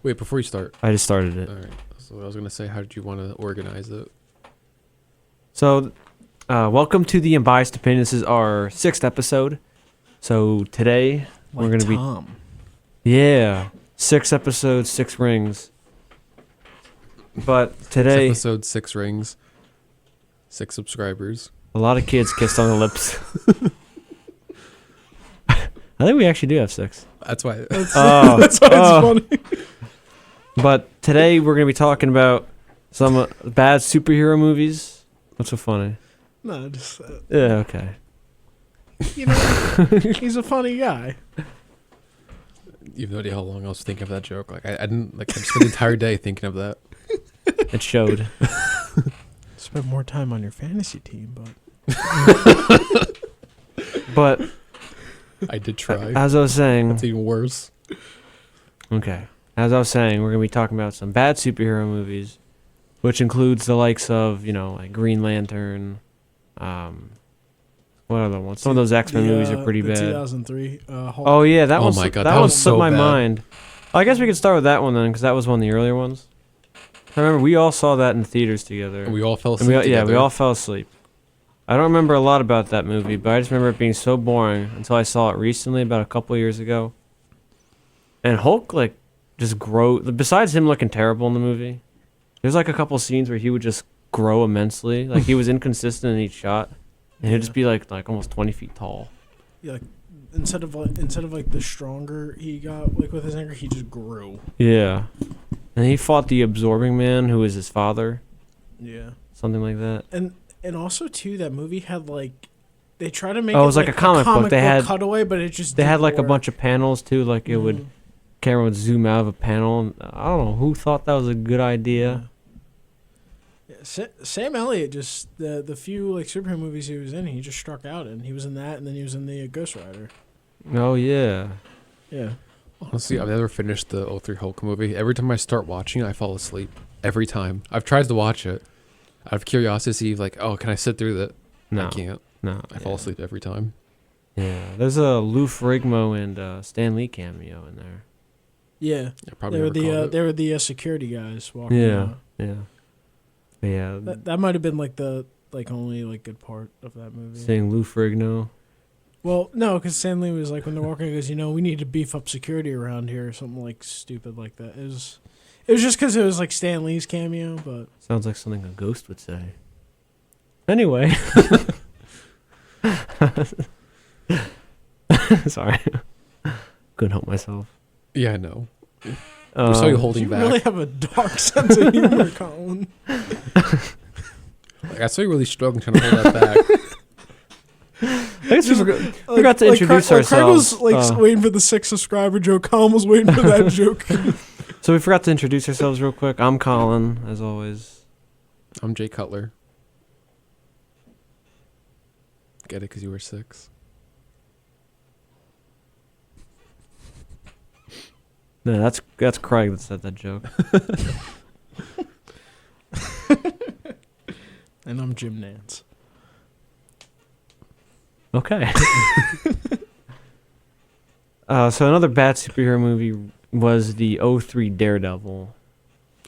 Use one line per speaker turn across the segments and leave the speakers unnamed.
Wait, before you start.
I just started it.
All right. So I was gonna say, how did you want to organize it?
So, welcome to the Unbiased Opinion. This is our 6th episode. So today we're gonna
Tom.
be 6 episodes, 6 rings. But today,
6 episode, 6 rings, 6 subscribers.
a lot of kids kissed on the lips. I think we actually do have 6.
That's why.
That's why it's funny.
But today we're gonna be talking about some bad superhero movies. What's so funny?
No, just
Yeah, okay.
He's a funny guy.
You have no idea how long I was thinking of that joke. Like I didn't like. I spent the entire day thinking of that.
It showed.
Spend more time on your fantasy team,
But
I did try.
as I was saying,
It's even worse.
okay. As I was saying, we're gonna be talking about some bad superhero movies, which includes the likes of, like Green Lantern. What other ones? Some of those X-Men movies are pretty
the
bad.
2003. Hulk.
Oh yeah, that
Oh
one.
my God,
that
that
one
was
slipped
so
my
bad.
mind. I guess we could start with that one then, because that was one of the earlier ones. I remember we all saw that in theaters together.
And we all fell
And
asleep.
we
together.
all fell asleep. I don't remember a lot about that movie, but I just remember it being so boring until I saw it recently, about a couple of years ago. And Hulk, just grow. Besides him looking terrible in the movie, there's a couple scenes where he would just grow immensely. Like he was inconsistent in each shot, and he'd just be like almost 20 feet tall.
Yeah, instead of the stronger he got with his anger, he just grew.
Yeah, and he fought the Absorbing Man, who was his father,
Yeah,
something like that.
and also too, that movie had they try to make
Oh, it
it
was like a comic book. They had
cutaway, but it just
They had
didn't
a
work.
bunch of panels too. Like it would, camera would zoom out of a panel. And I don't know who thought that was a good idea.
Yeah, Sam Elliott, just the few superhero movies he was in, he just struck out in. He was in that, and then he was in the Ghost Rider.
Oh yeah.
Yeah.
Honestly, I've never finished the '03 Hulk movie. Every time I start watching it, I fall asleep. Every time. I've tried to watch it out of curiosity, can I sit through that?
No.
I can't.
No.
I fall asleep every time.
Yeah. There's a Lou Ferrigno and Stan Lee cameo in there.
Yeah.
I probably
They were
never caught it.
they were the security guys walking
Yeah.
out.
Yeah. Yeah.
That might have been the only good part of that movie.
Saying Lou Ferrigno.
Well, no, because Stan Lee was when they're walking, he goes, we need to beef up security around here, or something stupid like that. It was just because it was Stan Lee's cameo, but
Sounds like something a ghost would say. Anyway. Sorry. Couldn't help myself.
Yeah, I know. I saw you holding
you
back.
really have a dark sense of humor, Colin.
I saw you really struggling trying to hold that back.
I guess we forgot to introduce ourselves.
Craig was waiting for the 6 subscriber joke. Colin was waiting for that joke.
So we forgot to introduce ourselves real quick. I'm Colin, as always.
I'm Jay Cutler. Get it because you were 6.
No, that's Craig that said that joke.
And I'm Jim Nance.
Okay. So another bad superhero movie was the '03 Daredevil.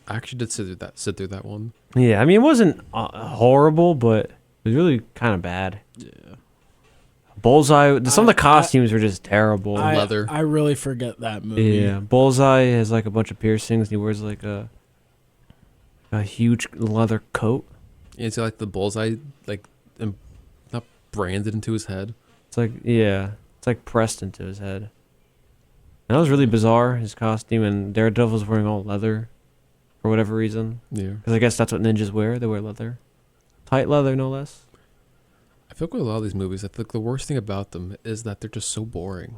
I actually did sit through that one.
Yeah, I mean it wasn't horrible, but it was really kind of bad.
Yeah.
Bullseye. Some of the costumes were just terrible.
Leather.
I really forget that movie.
Yeah, Bullseye has a bunch of piercings. And he wears a huge leather coat.
Yeah, it's got the bullseye not branded into his head.
It's pressed into his head. And that was really bizarre, his costume, and Daredevil's wearing all leather for whatever reason.
Yeah.
Because I guess that's what ninjas wear. They wear leather. Tight leather, no less.
I feel like with a lot of these movies, I think the worst thing about them is that they're just so boring.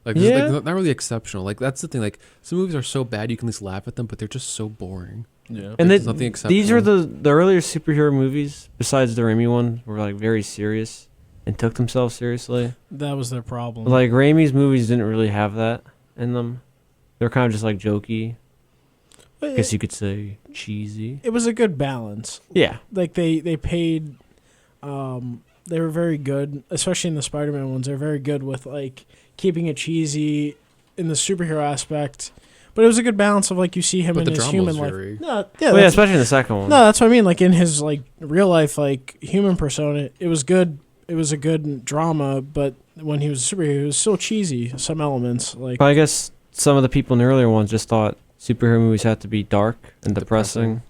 Yeah.
They're not really exceptional. That's the thing. Some movies are so bad you can at least laugh at them, but they're just so boring.
Yeah.
And
There's nothing exceptional.
these are the earlier superhero movies, besides the Raimi one, were very serious and took themselves seriously.
That was their problem.
Raimi's movies didn't really have that in them. They were kind of just jokey. I guess you could say cheesy.
It was a good balance.
Yeah.
They paid. They were very good, especially in the Spider-Man ones. They're very good with keeping it cheesy in the superhero aspect, But it was a good balance of like you see him
But
in
the
his
drama
human
was
life.
very-
No, yeah,
Well, yeah,
that's-
especially in the second one.
no, that's what I mean. Like in his like real life, like human persona, it was good. It was a good drama, but when he was a superhero, it was still cheesy. Some elements, like
But I guess some of the people in the earlier ones just thought superhero movies had to be dark and depressing.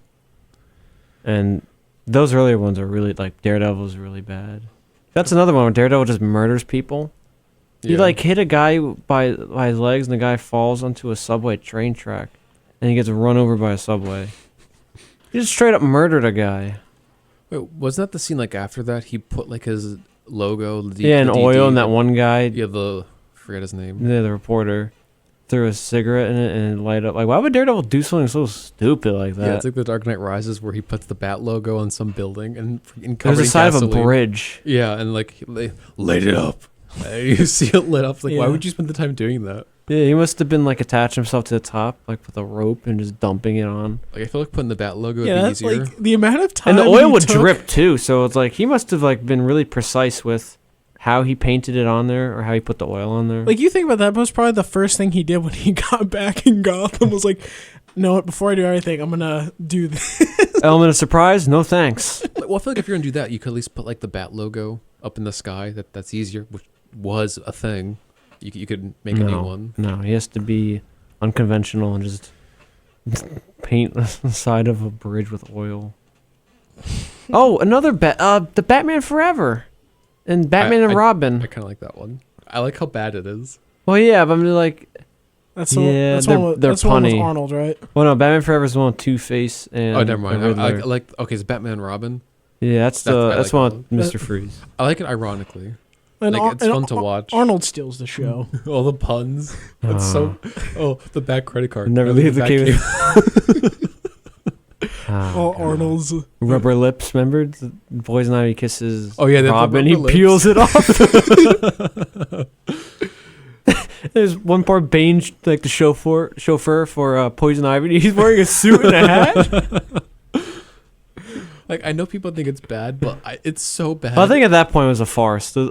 And those earlier ones are really, like, Daredevil is really bad. That's another one where Daredevil just murders people. He, like, hit a guy by his legs, and the guy falls onto a subway train track. And he gets run over by a subway. He just straight up murdered a guy.
Wait, wasn't that the scene like after that? He put like his logo,
And
the
oil, and
DD
that one guy,
Yeah, forget his name.
the reporter, threw a cigarette in it and it light up. Like, why would Daredevil do something so stupid like that?
Yeah, it's like the Dark Knight Rises where he puts the bat logo on some building and
There's
covered
the
in
side of a
gasoline.
bridge.
Yeah, and like they light it up. You see it lit up. Like, why
Yeah.
would you spend the time doing that?
Yeah, he must have been like attaching himself to the top, like with a rope and just dumping it on.
Like, I feel like putting the bat logo would
yeah,
be
that's
easier.
like the amount of time.
And the oil
he
would
took-
drip too, so it's like he must have like been really precise with how he painted it on there or how he put the oil on there.
Like you think about that, was probably the first thing he did when he got back in Gotham. Was like, no, before I do anything, I'm gonna do this.
Element of surprise? No thanks.
Well, I feel like if you're gonna do that, you could at least put like the bat logo up in the sky. That's easier, which was a thing. You could make a new one.
No, he has to be unconventional and just paint the side of a bridge with oil. Oh, another the Batman Forever. And Batman and Robin.
I kind of like that one. I like how bad it is.
Well, yeah, but I'm like,
That's the
Yeah,
that's
they're-
one with,
they're
that's the one with
punny.
Arnold, right?
well, no, Batman Forever is the one with Two-Face and
Oh, never mind.
the Riddler.
I like. Okay, it's Batman and Robin.
Yeah, that's
I
that's
like
one
that
with Mr. Freeze.
I like it ironically.
And
Like, it's fun to watch.
Arnold steals the show.
All the puns. It's so. Oh, the back credit card.
Never leave the cave.
All Arnold's.
Rubber lips, remember? The Poison Ivy kisses
Oh, yeah, they have the
Robin, he
rubber lips.
peels it off. There's one part Bane, like the chauffeur for Poison Ivy, he's wearing a suit and a hat.
Like, I know people think it's bad, but it's so bad.
I think at that point it was a farce. The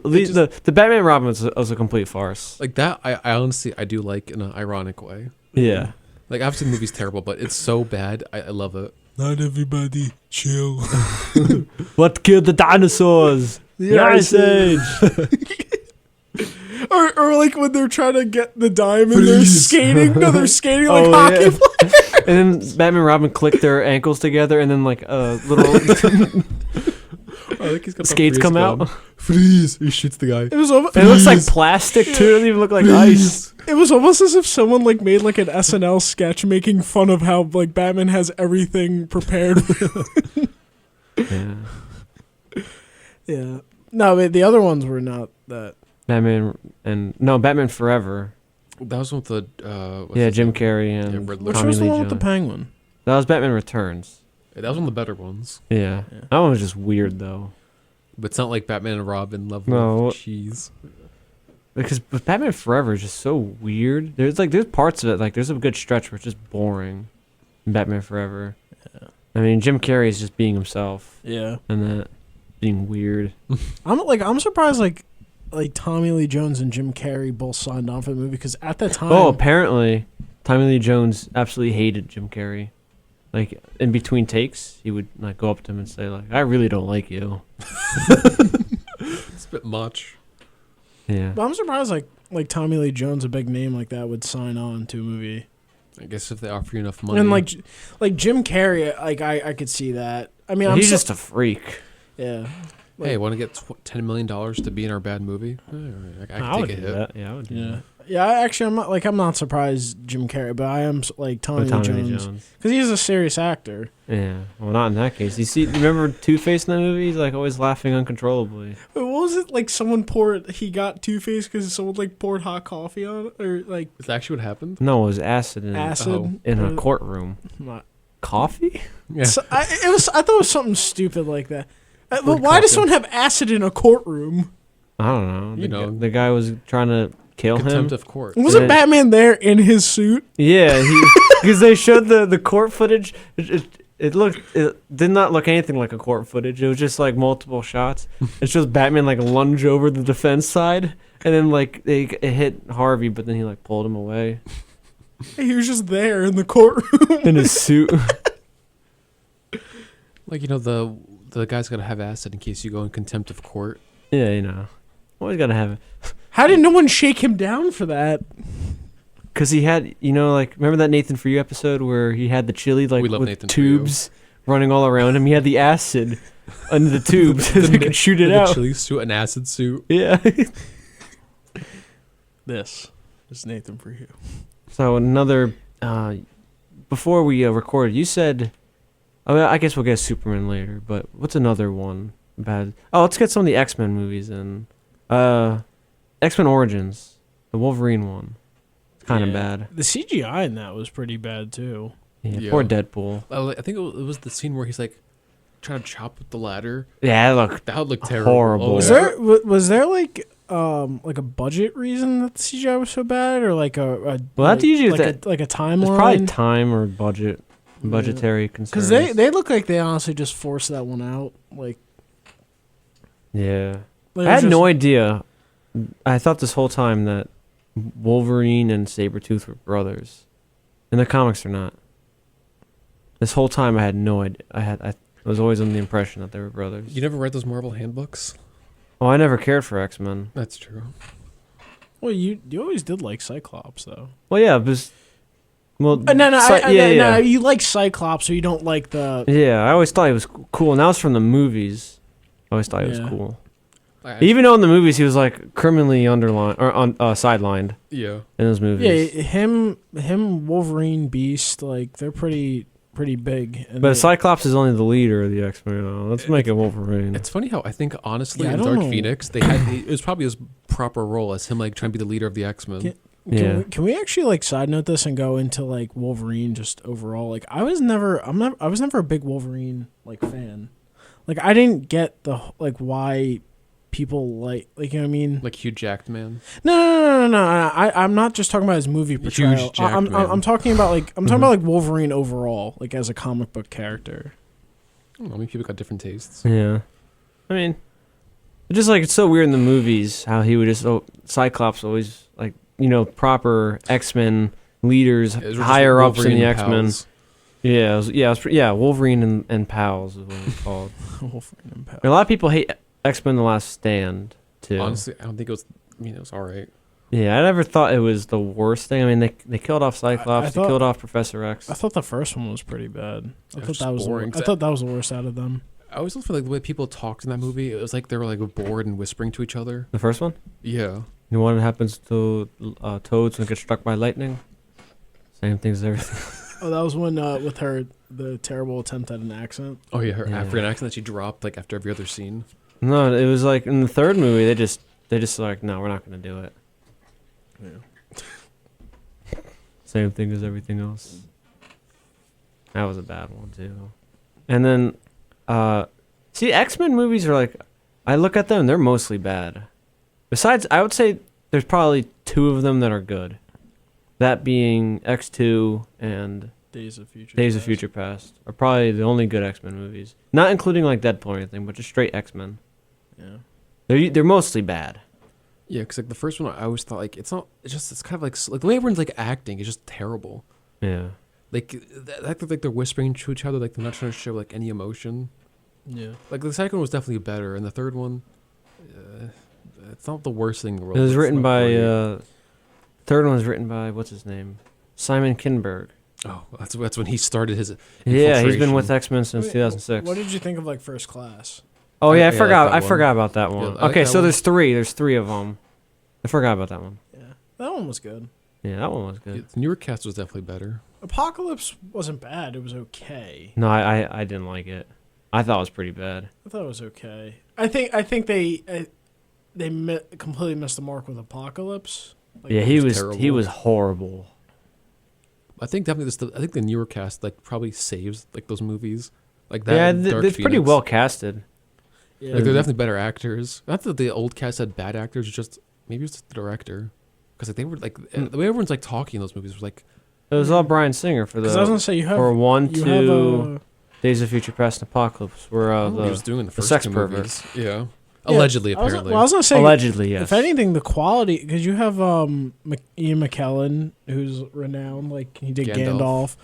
Batman and Robin was a complete farce.
like that. I honestly I do like in an ironic way.
Yeah.
Like, obviously the movie's terrible, but it's so bad. I love it.
Not everybody chill.
What killed the dinosaurs? The Ice Age.
or like when they're trying to get the diamond, they're skating. No, they're skating like
Oh,
hockey
yeah.
players.
And then Batman and Robin click their ankles together, and then like a little
I think he's got the
skates
freeze
come
gun.
out.
Freeze! He shoots the guy.
It was almost,
It looks like plastic too. It doesn't even look like ice.
it was almost as if someone like made like an SNL sketch making fun of how like Batman has everything prepared.
Yeah.
Yeah. No, but the other ones were not that.
Batman Forever.
That was with the what's
Yeah,
his
Jim
name?
Carrey
Yeah,
and
Riddler.
Which
Tommy
was the
Lee
one with the
Jones.
penguin?
That was Batman Returns.
Yeah, that was one of the better ones.
Yeah.
Yeah.
That one was just weird though.
But it's not like Batman and Robin level
No.
of cheese.
Because Batman Forever is just so weird. There's parts of it, like there's a good stretch where it's just boring in Batman Forever.
Yeah.
I mean, Jim Carrey is just being himself
Yeah.
and that being weird.
I'm surprised like Tommy Lee Jones and Jim Carrey both signed on for the movie because at that time.
Oh, apparently Tommy Lee Jones absolutely hated Jim Carrey. Like in between takes, he would like go up to him and say like, "I really don't like you."
It's a bit much.
Yeah.
But I'm surprised like Tommy Lee Jones, a big name like that, would sign on to a movie.
I guess if they offer you enough money.
And like Jim Carrey, like I could see that. I mean,
He's just a freak.
yeah.
hey, want to get $10 million to be in our bad movie? I can
would
take a
do
hit.
that. Yeah, I would do
Yeah.
that.
Yeah, I'm not surprised Jim Carrey, but I am like Tommy Lee Jones because he's a serious actor.
Yeah. Well, not in that case. You remember Two-Face in that movie? He's like always laughing uncontrollably.
Wait, what was it like? He got Two-Face because someone like poured hot coffee on it, or like
Is that actually what happened?
No, it was acid in
acid
in a courtroom.
Not,
Coffee?
Yeah.
so, I thought it was something stupid like that. But
Poured
why does
coffee.
someone have acid in a courtroom?
I don't know.
You know.
The guy was trying to kill
Contempt
him.
of court.
Wasn't
then-
Batman there in his suit?
Yeah, because they showed the court footage. It did not look anything like a court footage. It was just like multiple shots. It shows Batman like lunge over the defense side, and then like it hit Harvey, but then he like pulled him away.
He was just there in the courtroom.
in his suit.
Like, you know, the guy's gotta have acid in case you go in contempt of court.
Yeah, you know. Always gotta have it.
How did no one shake him down for that?
Because he had, you know, like, remember that Nathan For You episode where he had the chili, like,
We love
with
Nathan For You.
tubes running all around him? He had the acid under the tubes so they could shoot it
The
out.
chili suit, an acid suit.
Yeah.
This is Nathan For You.
So another, before we recorded, you said, I guess we'll get Superman later, but what's another one bad? Oh, let's get some of the X-Men movies in. X-Men Origins, the Wolverine one. It's kind of bad.
The CGI in that was pretty bad too.
Yeah, poor Deadpool.
I think it was the scene where he's like trying to chop with the ladder.
Yeah, look,
That would look terrible.
horrible.
Oh,
Was
yeah.
there like a budget reason that the CGI was so bad, or like a
Well, that's
like,
usually
like a
it's probably
timeline?
time or budgetary concerns.
Because they look like they honestly just forced that one out.
Yeah.
Like,
I
it
had
was
no
just-
idea. I thought this whole time that Wolverine and Sabretooth were brothers. In the comics, they're not. This whole time, I had no idea. I was always under the impression that they were brothers.
You never read those Marvel handbooks?
Oh, I never cared for X-Men.
That's true.
Well, you always did like Cyclops though.
Well, yeah, because... Well,
No,
yeah.
you like Cyclops, so you don't like the.
Yeah, I always thought he was cool. And that was from the movies. I always thought he was
Yeah.
cool.
I-
Even though in the movies he was like criminally underlined or sidelined
Yeah.
in those
Yeah,
movies.
him, Wolverine, Beast, like they're pretty big. And
But
they-
Cyclops is only the leader of the X-Men. Let's make it Wolverine.
It's funny how I think honestly
Yeah, I
in
don't
Dark
know.
Phoenix it was probably his proper role as him like trying to be the leader of the X-Men.
Can-
Yeah.
Can we actually like side note this and go into like Wolverine just overall? Like I was never a big Wolverine like fan. Like I didn't get the like why people like you know what I mean?
Like Hugh Jackman.
No. I'm not just talking about his movie portrayal. I'm
Jackman.
talking about like Wolverine overall, like as a comic book character.
I don't know, I mean, people got different tastes.
Yeah. I mean, just like it's so weird in the movies how he would just Cyclops always like, you know, proper X-Men leaders
It was just
higher ups in
Wolverine
the
and
X-Men.
pals.
Yeah, Wolverine and pals is what it's called.
Wolverine and Power.
A lot of people hate X-Men: The Last Stand too.
Honestly, I don't think it was. I mean, it was all right.
Yeah, I never thought it was the worst thing. I mean, they killed off Cyclops,
I
they killed off Professor X.
I thought the first one was pretty bad. I
It
thought
was
that was
boring.
I thought that was the worst out of them.
I always look for like the way people talked in that movie. It was like they were like bored and whispering to each other.
The first one?
Yeah.
You know what happens to toads when they get struck by lightning? Same thing as everything.
Oh, that was when with her the terrible attempt at an accent.
Oh yeah, her
Yeah.
African accent that she dropped like after every other scene.
No, it was like in the third movie they just like, no, we're not gonna do it.
Yeah.
Same thing as everything else. That was a bad one too. And then see, X-Men movies are like, I look at them, they're mostly bad. Besides, I would say there's probably two of them that are good. That being X2 and
Days of Future
Past are probably the only good X-Men movies. Not including like Deadpool or anything, but just straight X-Men.
Yeah.
They're mostly bad.
Yeah, because like the first one, I always thought like it's kind of like the way everyone's like acting is just terrible.
Yeah.
Like like they're whispering to each other, like they're not trying to show like any emotion.
Yeah.
Like the second one was definitely better, and the third one, it's not the worst thing in the world.
It was
It's
written
not
by
great.
third one was written by what's his name? Simon Kinberg.
Oh, that's when he started his.
Yeah, he's been with
infiltration.
X-Men since 2006.
What did you think of like First Class?
Oh yeah, I
I
forgot.
like that
I
one.
forgot about that one.
Yeah, I like
Okay,
that
so
one.
there's three. There's three of them. I forgot about that one.
Yeah, that one was good.
Yeah, that one was
Yeah,
good.
the newer cast was definitely better.
Apocalypse wasn't bad. It was okay.
No, I didn't like it. I thought it was pretty bad.
I thought it was okay. I think they completely missed the mark with Apocalypse. Like,
Yeah,
it
he
was
was
terrible.
horrible.
I think definitely I think the newer cast like probably saves like those movies, like that.
Yeah,
and Dark
it's pretty
Phoenix.
well casted.
Yeah.
Like they're definitely better actors. Not that the old cast had bad actors, just maybe it's the director. Because like they were like the way everyone's like talking in those movies was like
It was all Bryan Singer for
Because I was
the
gonna say you have
for one,
you
two,
have
Days of Future Past and Apocalypse. Where
I don't know what he was doing in the first
sex
two
pervert.
movies. Yeah, Allegedly,
I was,
apparently.
well, I was gonna say,
Allegedly, yes.
if anything, the quality, because you have Ian McKellen, who's renowned, like he did Gandalf.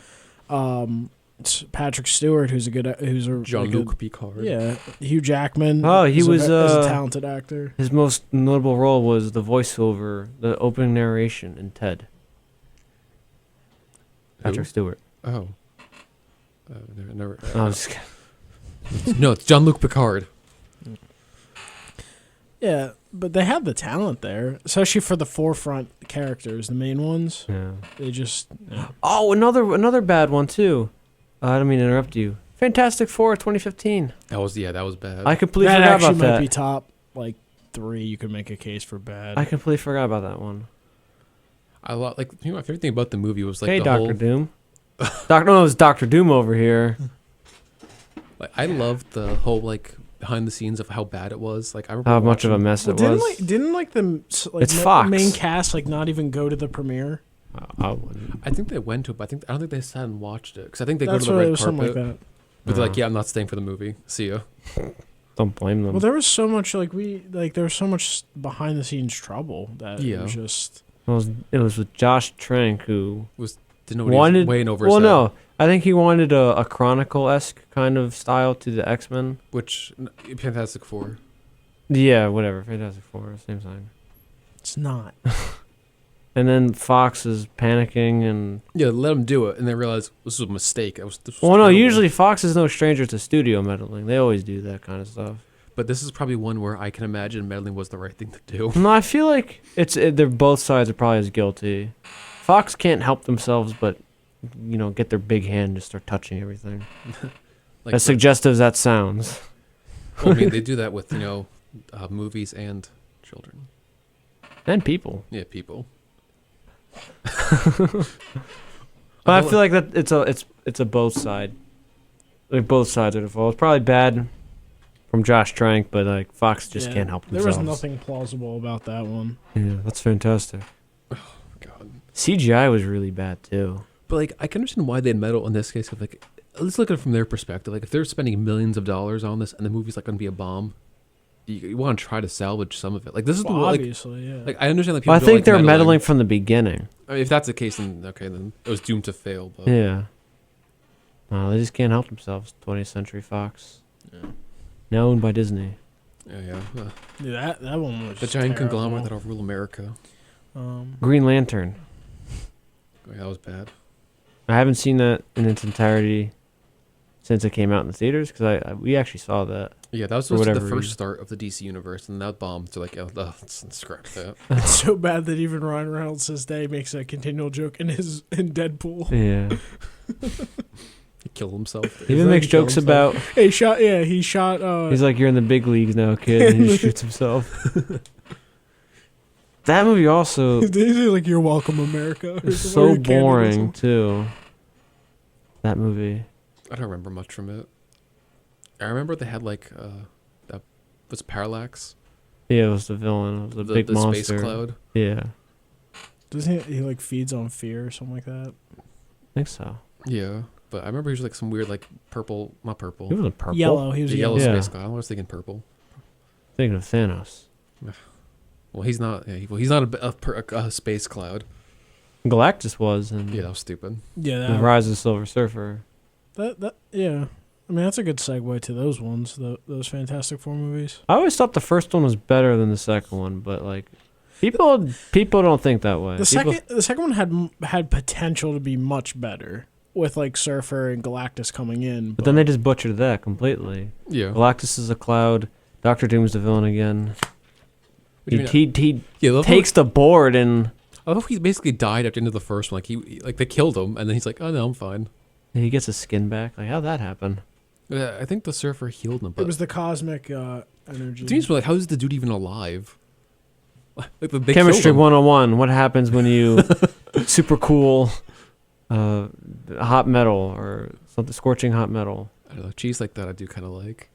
Patrick Stewart, who's a
Jean-Luc Picard.
Yeah, Hugh Jackman.
Oh, he was
is a talented actor.
His most notable role was the voiceover, the opening narration in Ted. Patrick Stewart.
Oh. Never.
I was just kidding.
No, it's Jean-Luc Picard.
Yeah, but they have the talent there, especially for the forefront characters, the main ones.
Yeah.
They just. Yeah.
Oh, another bad one too. I don't mean to interrupt you. Fantastic Four 2015.
That was bad.
I completely
That
forgot
actually
about
might
that.
be top like 3. You could make a case for bad.
I completely forgot about that one.
my favorite thing about the movie was like
Hey,
the
Doctor
whole.
Doom. No, it was Doctor Doom over here.
Like, I loved the whole like behind the scenes of how bad it was. Like I remember
How much of a
watching-
mess it
didn't
was.
the
It's Fox.
main cast like not even go to the premiere?
I wouldn't.
I think they went to it, but I don't think they sat and watched it because I think they go
That's
to the
what it
red
was,
carpet.
something like that.
But they're like, yeah, I'm not staying for the movie. See ya.
Don't blame them.
Well, there was so much there was so much behind the scenes trouble that it
Yeah.
was just.
It was with Josh Trank who
Didn't know what he
wanted.
was weighing over.
Well,
his head,
no, I think he wanted a Chronicle-esque kind of style to the X-Men.
which Fantastic Four.
Yeah, whatever. Fantastic Four, same thing.
It's not.
And then Fox is panicking and.
Yeah, let them do it, and they realize this was a mistake. This was
Well, no,
terrible.
usually Fox is no stranger to studio meddling. They always do that kind of stuff.
But this is probably one where I can imagine meddling was the right thing to do.
No, I feel like they're both sides are probably as guilty. Fox can't help themselves but, get their big hand and just start touching everything.
Like,
As suggestive as that sounds.
well, I mean, they do that with movies and children.
And people.
Yeah, people.
But I feel like that it's a both side. Like both sides are the fault. It's probably bad from Josh Trank, but like Fox just
Yeah,
can't help
There
themselves.
was nothing plausible about that one.
Yeah, that's fantastic.
God.
CGI was really bad too.
But like, I can understand why they'd meddle in this case. Of like, let's look at it from their perspective. Like, if they're spending millions of dollars on this and the movie's like going to be a bomb, you want to try to salvage some of it. Like, this is
Well,
the like,
obviously, yeah.
like I understand that people.
Well, I
don't
think
like
they're meddling
meddling
from the beginning.
I mean, if that's the case, then okay, then it was doomed to fail. But
Yeah. No, they just can't help themselves. 20th Century Fox.
Yeah.
Now owned by Disney.
yeah.
Yeah, that one was
The giant
terrible.
conglomerate that'll rule America.
Green Lantern.
Oh, yeah, that was bad.
I haven't seen that in its entirety since it came out in the theaters because we actually saw that.
Yeah, that was
For
supposed to be the
whatever
first
reason.
start of the DC universe, and that bombed. So like, let's scrap that.
It's so bad that even Ryan Reynolds says day makes a continual joke in Deadpool.
Yeah.
He killed himself.
He even makes jokes about.
He shot.
He's like, "You're in the big leagues now, kid," and he just shoots himself. That movie also
He's like, "You're welcome, America."
is so boring too. That movie.
I don't remember much from it. I remember they had like that was Parallax,
Yeah, it was the villain. It was a big
the
monster.
space cloud.
Yeah,
Doesn't he like feeds on fear or something like that?
I think so.
Yeah, but I remember he was like some weird like purple, not purple,
He wasn't purple.
Yellow. He was
the
yellow.
yellow
Yeah.
space cloud. I was thinking purple.
Thinking of Thanos.
Well, he's not. Yeah, he's not a space cloud.
Galactus was, and
Yeah, that was stupid.
Yeah,
the Rise of the Silver Surfer.
yeah. I mean, that's a good segue to those ones, those Fantastic Four movies.
I always thought the first one was better than the second one, but like people don't think that way.
The
People-
second one had potential to be much better with like Surfer and Galactus coming in,
but then they just butchered that completely.
Yeah.
Galactus is a cloud. Doctor Doom's the villain again.
What do you mean?
He
Yeah, I love
takes the board and
I love how he basically died at the end of the first one. Like they killed him, and then he's like, "Oh no, I'm fine."
he gets his skin back. Like, how'd that happen?
Yeah, I think the Surfer healed him,
it
but
was the cosmic energy.
it seems like, how is the dude even alive? Like they
Chemistry
killed him.
101. What happens when you super cool hot metal or something scorching hot metal?
I don't know. Cheese like that, I do kind of like.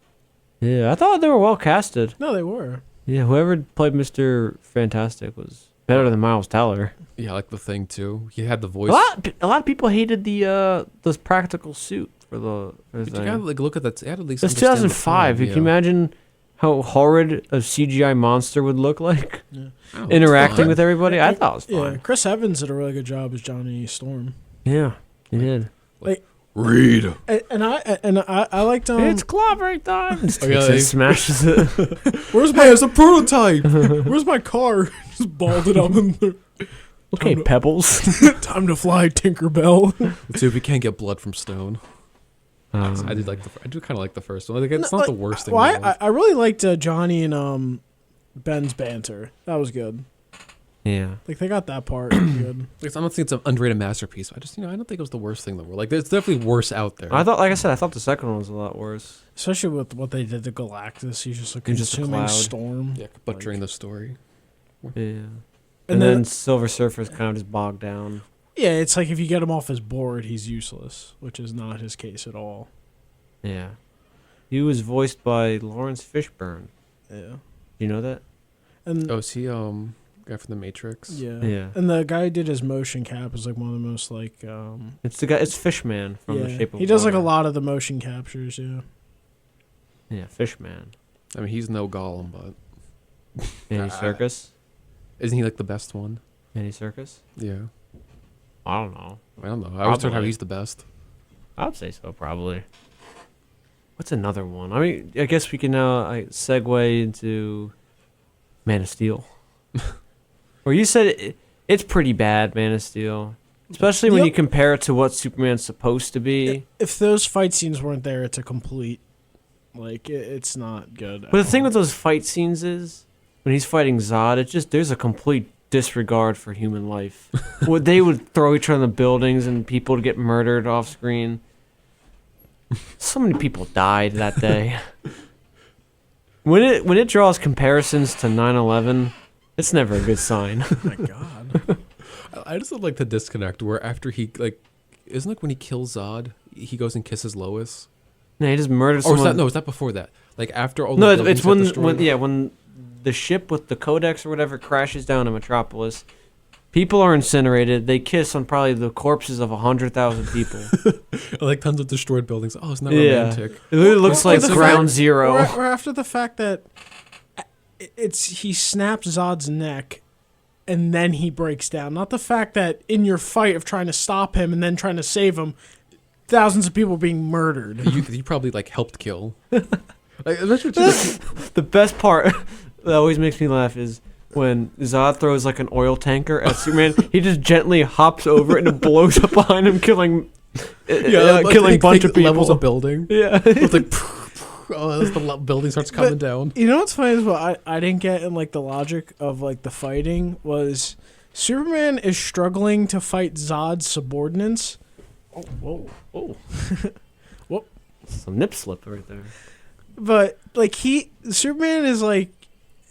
Yeah, I thought they were well casted.
No, they were.
Yeah, whoever played Mr. Fantastic was better than Miles Teller.
Yeah, I like the Thing too. He had the voice.
A lot of people hated this practical suit for the
But you
thing.
gotta like look at that. It had at least
It's
understand the
2005.
time,
You can imagine how horrid a CGI monster would look like
Oh, it's
interacting
fine.
with everybody. I thought it was
Yeah,
fine.
Chris Evans did a really good job as Johnny Storm.
Yeah, he did.
Read.
And I liked
It's clobbering time.
Oh, yeah, they-
Smashes it.
Where's my
It's a prototype.
Where's my car? Just balled it up in there.
Okay, Pebbles.
Time to fly, Tinkerbell.
Let's see if we can't get blood from stone. I do kind of like the first one. Like, it's not the worst thing.
Well,
in the world.
I really liked Johnny and Ben's banter. That was good.
Yeah.
Like they got that part good.
Like, I'm not saying it's an underrated masterpiece. But I just, I don't think it was the worst thing in the world. Like, there's definitely worse out there.
I thought, like I said, I thought the second one was a lot worse.
Especially with what they did to Galactus. He's just a
He's just a
consuming
cloud.
storm.
Yeah, butchering the story.
Yeah.
And
And
then-
then Silver Surfer's kind of just bogged down.
Yeah, it's like if you get him off his board, he's useless, which is not his case at all.
Yeah. He was voiced by Lawrence Fishburne.
Yeah.
You know that?
And
Oh, is he guy from the Matrix?
yeah.
Yeah.
And the guy who did his motion cap is like one of the most like
It's the guy. It's Fishman from
yeah.
The Shape of
He does like a
Water.
lot of the motion captures, yeah.
Yeah, Fishman.
I mean, he's no Gollum, but
Andy Serkis.
isn't he like the best one?
Andy Serkis.
Yeah.
I don't know.
I don't know. I always thought how
Probably.
he's the best.
I'd say so, probably. What's another one? I mean, I guess we can now segue into Man of Steel. Or you said it's pretty bad, Man of Steel. Especially when
Yep.
you compare it to what Superman's supposed to be.
If those fight scenes weren't there, it's a complete like it's not good.
But the thing with those fight scenes is, when he's fighting Zod, it's just, there's a complete disregard for human life. They would throw each other in the buildings and people would get murdered off screen. So many people died that day. When it draws comparisons to 9/11, it's never a good sign.
Oh my god.
I just like the disconnect where after he isn't like when he kills Zod, he goes and kisses Lois.
No, he just murdered
Or
someone.
is that before that? Like after all.
No,
the
it's
buildings got
when
destroyed?
when the ship with the Codex or whatever crashes down in Metropolis. People are incinerated. They kiss on probably the corpses of 100,000 people.
Like tons of destroyed buildings. Oh, isn't that
Yeah.
romantic?
It literally looks
Or
like
the
Ground
fact-
Zero.
Or after the fact that he snaps Zod's neck and then he breaks down. Not the fact that in your fight of trying to stop him and then trying to save him, thousands of people being murdered.
You probably like helped kill. Like, especially too, like,
The best part that always makes me laugh is when Zod throws like an oil tanker at Superman. He just gently hops over it and it blows up behind him, killing killing a bunch of people.
levels of building.
Yeah.
It's like as the building starts coming down.
You know what's funny is what I didn't get in like the logic of like the fighting was Superman is struggling to fight Zod's subordinates. Oh, whoa.
Oh.
Whoop.
Some nip slip right there.
But like Superman is like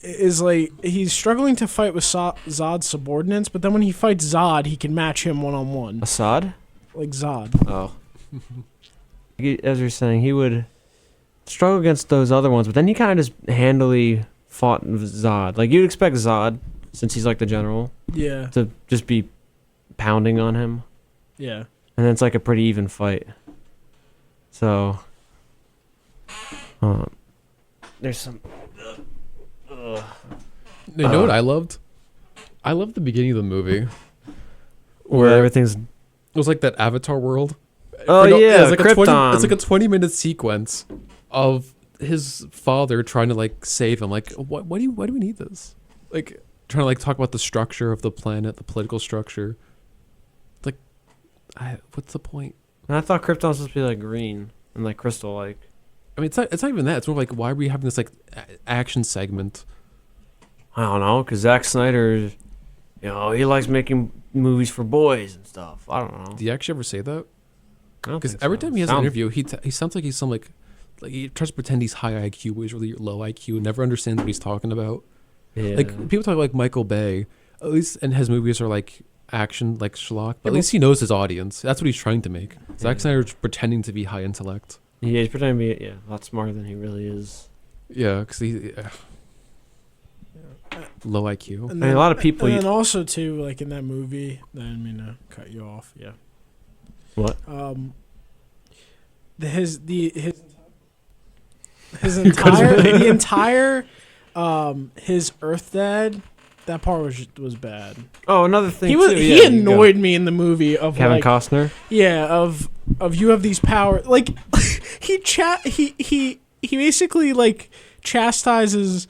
he's struggling to fight with Zod's subordinates, but then when he fights Zod, he can match him one-on-one.
Assad?
Like Zod.
Oh. As you're saying, he would struggle against those other ones, but then he kind of just handily fought with Zod. Like, you'd expect Zod, since he's like the general,
Yeah.
to just be pounding on him.
Yeah.
And then it's like a pretty even fight. So, there's some.
You know what I loved? I loved the beginning of the movie.
Where everything's.
It was like that Avatar world.
Oh, yeah,
it's like
Krypton.
it's like a 20-minute sequence of his father trying to like save him. Like, why do we need this? Like, trying to like talk about the structure of the planet, the political structure. Like, what's the point?
And I thought Krypton was supposed to be like green and like crystal like.
I mean, it's not even that. It's more like, why are we having this like action segment?
I don't know, because Zack Snyder, he likes making movies for boys and stuff. I don't know.
Did he actually ever say that?
I don't
Because
think
every
so.
time he has an
Sounds-
interview, he sounds like he's some like he tries to pretend he's high IQ, but he's really low IQ. Never understands what he's talking about.
Yeah.
Like people talk like Michael Bay, at least, and his movies are like action, like schlock. But
Yeah,
at least he knows his audience. That's what he's trying to make. Zack
Yeah.
Snyder's pretending to be high intellect.
Yeah, he's pretending to be a lot smarter than he really is.
Yeah, because he low IQ.
And
I mean, a lot of people.
And then also too, like in that movie, I didn't mean to cut you off. Yeah.
What?
His his entire his Earth dad. That part was bad.
Oh, another thing.
He annoyed me in the movie of
Kevin Costner.
Yeah, of you have these powers. Like he basically like chastises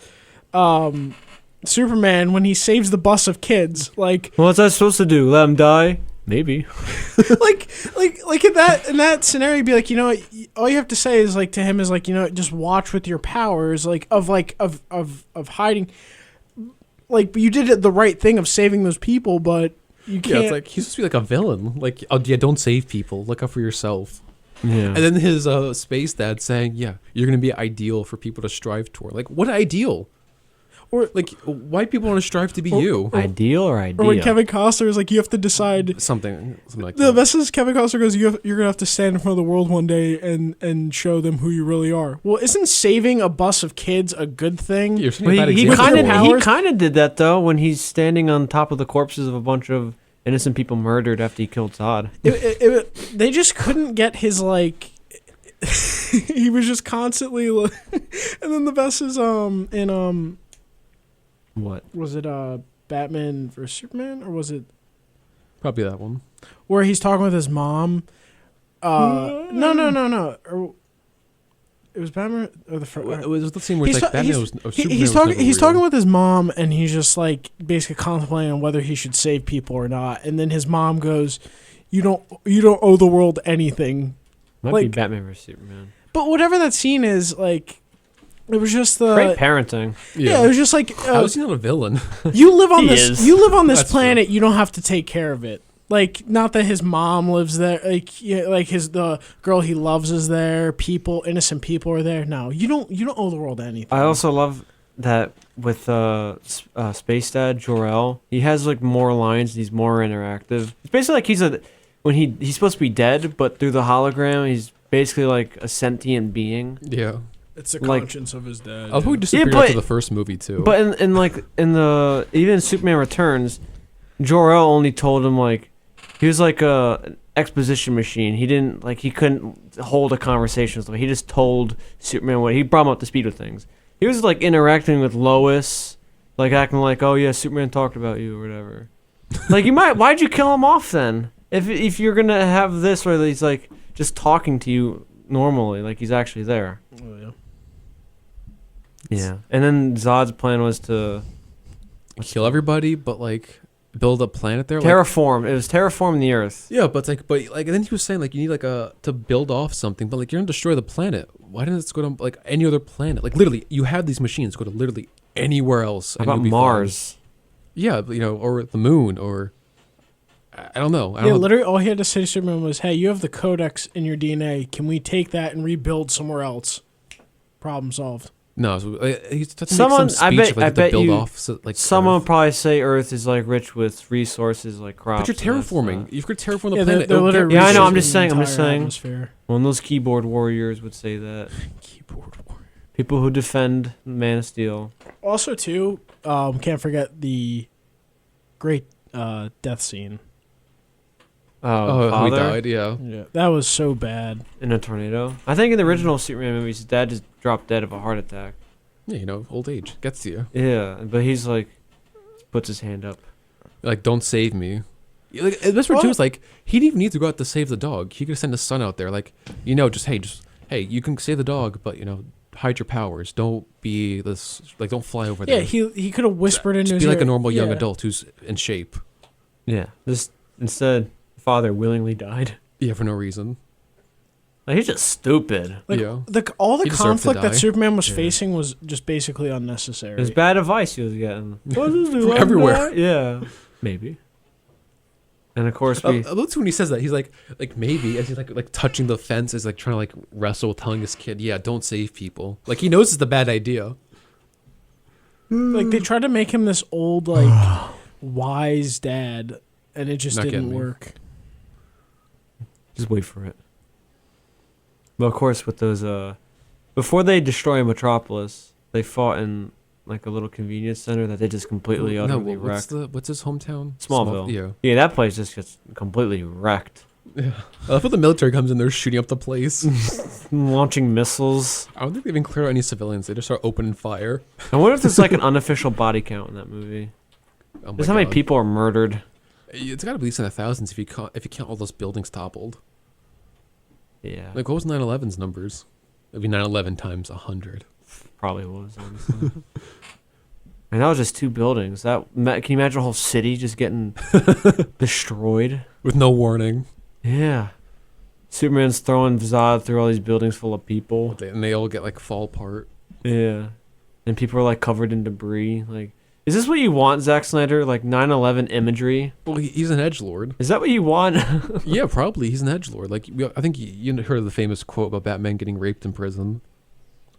Superman when he saves the bus of kids. Like,
what's that supposed to do? Let him die? Maybe.
like in that scenario, you'd be like, you know what, all you have to say is like to him is like, you know, just watch with your powers, like of hiding. Like, you did the right thing of saving those people, but you can't.
Yeah, it's like he's supposed to be like a villain. Like, oh yeah, don't save people. Look out for yourself.
Yeah.
And then his space dad saying, yeah, you're gonna be ideal for people to strive toward. Like, what ideal? Or like, why people want to strive to be you?
Ideal or idea?
Or when Kevin Costner is like, you have to decide
Something like
the
that.
best is Kevin Costner goes, you're gonna have to stand in front of the world one day and show them who you really are. Well, isn't saving a bus of kids a good thing?
You're setting a bad
he
example.
kind of did that though when he's standing on top of the corpses of a bunch of innocent people murdered after he killed Todd.
They just couldn't get his like. He was just constantly, and then the best is in
What
was it Batman vs Superman, or was it
Probably that one.
where he's talking with his mom? No. Or, it was Batman or the first.
It was the scene where it's
He's
like
ta-
Batman
he's-
was. Or
He,
Superman
he's
was
talking.
never
He's
real.
talking with his mom, and he's just like basically contemplating on whether he should save people or not. And then his mom goes, "You don't owe the world anything."
might
Like-
be Batman vs Superman.
But whatever that scene is, like, it was just the
Great parenting.
yeah. It was just like
How is he not a villain?
you live on
He
this.
is.
You live on this
That's
planet. You don't have to take care of it. Like, not that his mom lives there. Like, yeah, like the girl he loves is there. Innocent people are there. No, you don't owe the world anything.
I also love that with Space Dad Jor-El. He has like more lines. He's more interactive. It's basically like he's supposed to be dead, but through the hologram, he's basically like a sentient being.
Yeah.
It's the
like-
conscience of his dad.
I hope we
yeah.
disappeared
but-
after the first movie too.
But even Superman Returns, Jor-El only told him like he was like an exposition machine. He couldn't hold a conversation. So he just told Superman he brought him up to speed with things. He was like interacting with Lois, like acting like, oh yeah, Superman talked about you or whatever. Like why'd you kill him off then? If you're gonna have this where he's like just talking to you normally, like he's actually there.
Oh, yeah.
Yeah. And then Zod's plan was to
kill everybody, but like build a planet there. Like,
terraform. It was terraform the Earth.
yeah, but and then he was saying like you need like to build off something, but like you're gonna destroy the planet. Why didn't it go to like any other planet? Like literally, you have these machines go to literally anywhere else.
How
and
about
you'll be fine.
Mars?
Yeah, but, or the moon, or I don't know. I
Yeah,
don't know.
literally, all he had to say to Superman was, "Hey, you have the codex in your DNA. Can we take that and rebuild somewhere else?" Problem solved.
No, he's to
Someone-
make some
I
speech
bet-
of, like,
I
to
bet
build
you
off like
Someone would
Earth.
probably say Earth is like rich with resources like crops.
But you're
and that
terraforming.
stuff.
You've got to terraform the
Yeah,
planet.
they're
It'll get
literally
Yeah, I know, I'm
reshaping
just
the
saying, I'm just
entire
saying.
atmosphere.
One of those keyboard warriors would say that.
Keyboard warrior.
People who defend Man of Steel.
Also, too, can't forget the great death scene.
Oh,
Father
he died. Yeah.
Yeah, that was so bad.
in a tornado. I think in the original Superman movies, his dad just dropped dead of a heart attack.
Yeah, old age gets to you.
Yeah, but he's like, puts his hand up.
Like, don't save me. Like, and this part too is like he didn't even need to go out to save the dog. He could send his son out there. Like, just hey, you can save the dog, but hide your powers. Don't be this. Like, don't fly over
Yeah,
there.
he could have whispered into
Just
his
be like
ear.
a normal young
Yeah.
adult who's in shape.
Yeah. This instead, father willingly died.
Yeah, for no reason.
Like, he's just stupid.
Like,
Yeah.
all the
He deserved to
conflict that
die.
Superman was
Yeah.
facing was just basically unnecessary.
It was bad advice he was getting.
From everywhere.
Yeah. Maybe. And of course
I
we.
love when he says that. He's like maybe as he's like touching the fence, is like trying to like wrestle, telling his kid, yeah, don't save people. Like he knows it's a bad idea.
Like, they tried to make him this old, like, wise dad, and it just
Not
didn't
getting me.
work.
Just wait for it. But of course, with those, before they destroy Metropolis, they fought in like a little convenience center that they just completely utterly wrecked.
what's his hometown?
Smallville.
Yeah.
Yeah, that place just gets completely wrecked.
Yeah. I love how the military comes in, they're shooting up the place.
Launching missiles.
I don't think they even clear out any civilians. They just start opening fire.
I wonder if there's like an unofficial body count in that movie.
Oh my
Just how many
God.
people are murdered.
It's got to be at least in the thousands if you count all those buildings toppled.
Yeah,
Like, what was 9/11's numbers? It'd be 9/11 times 100.
probably was, honestly. And that was just 2 buildings. Can you imagine a whole city just getting destroyed?
With no warning.
Yeah. Superman's throwing Zod through all these buildings full of people.
And they all get, like, fall apart.
Yeah. And people are, like, covered in debris. Like, is this what you want, Zack Snyder? Like, 9/11 imagery?
Well, he's an edgelord.
Is that what you want?
Yeah, probably. He's an edgelord. Like, I think you heard of the famous quote about Batman getting raped in prison.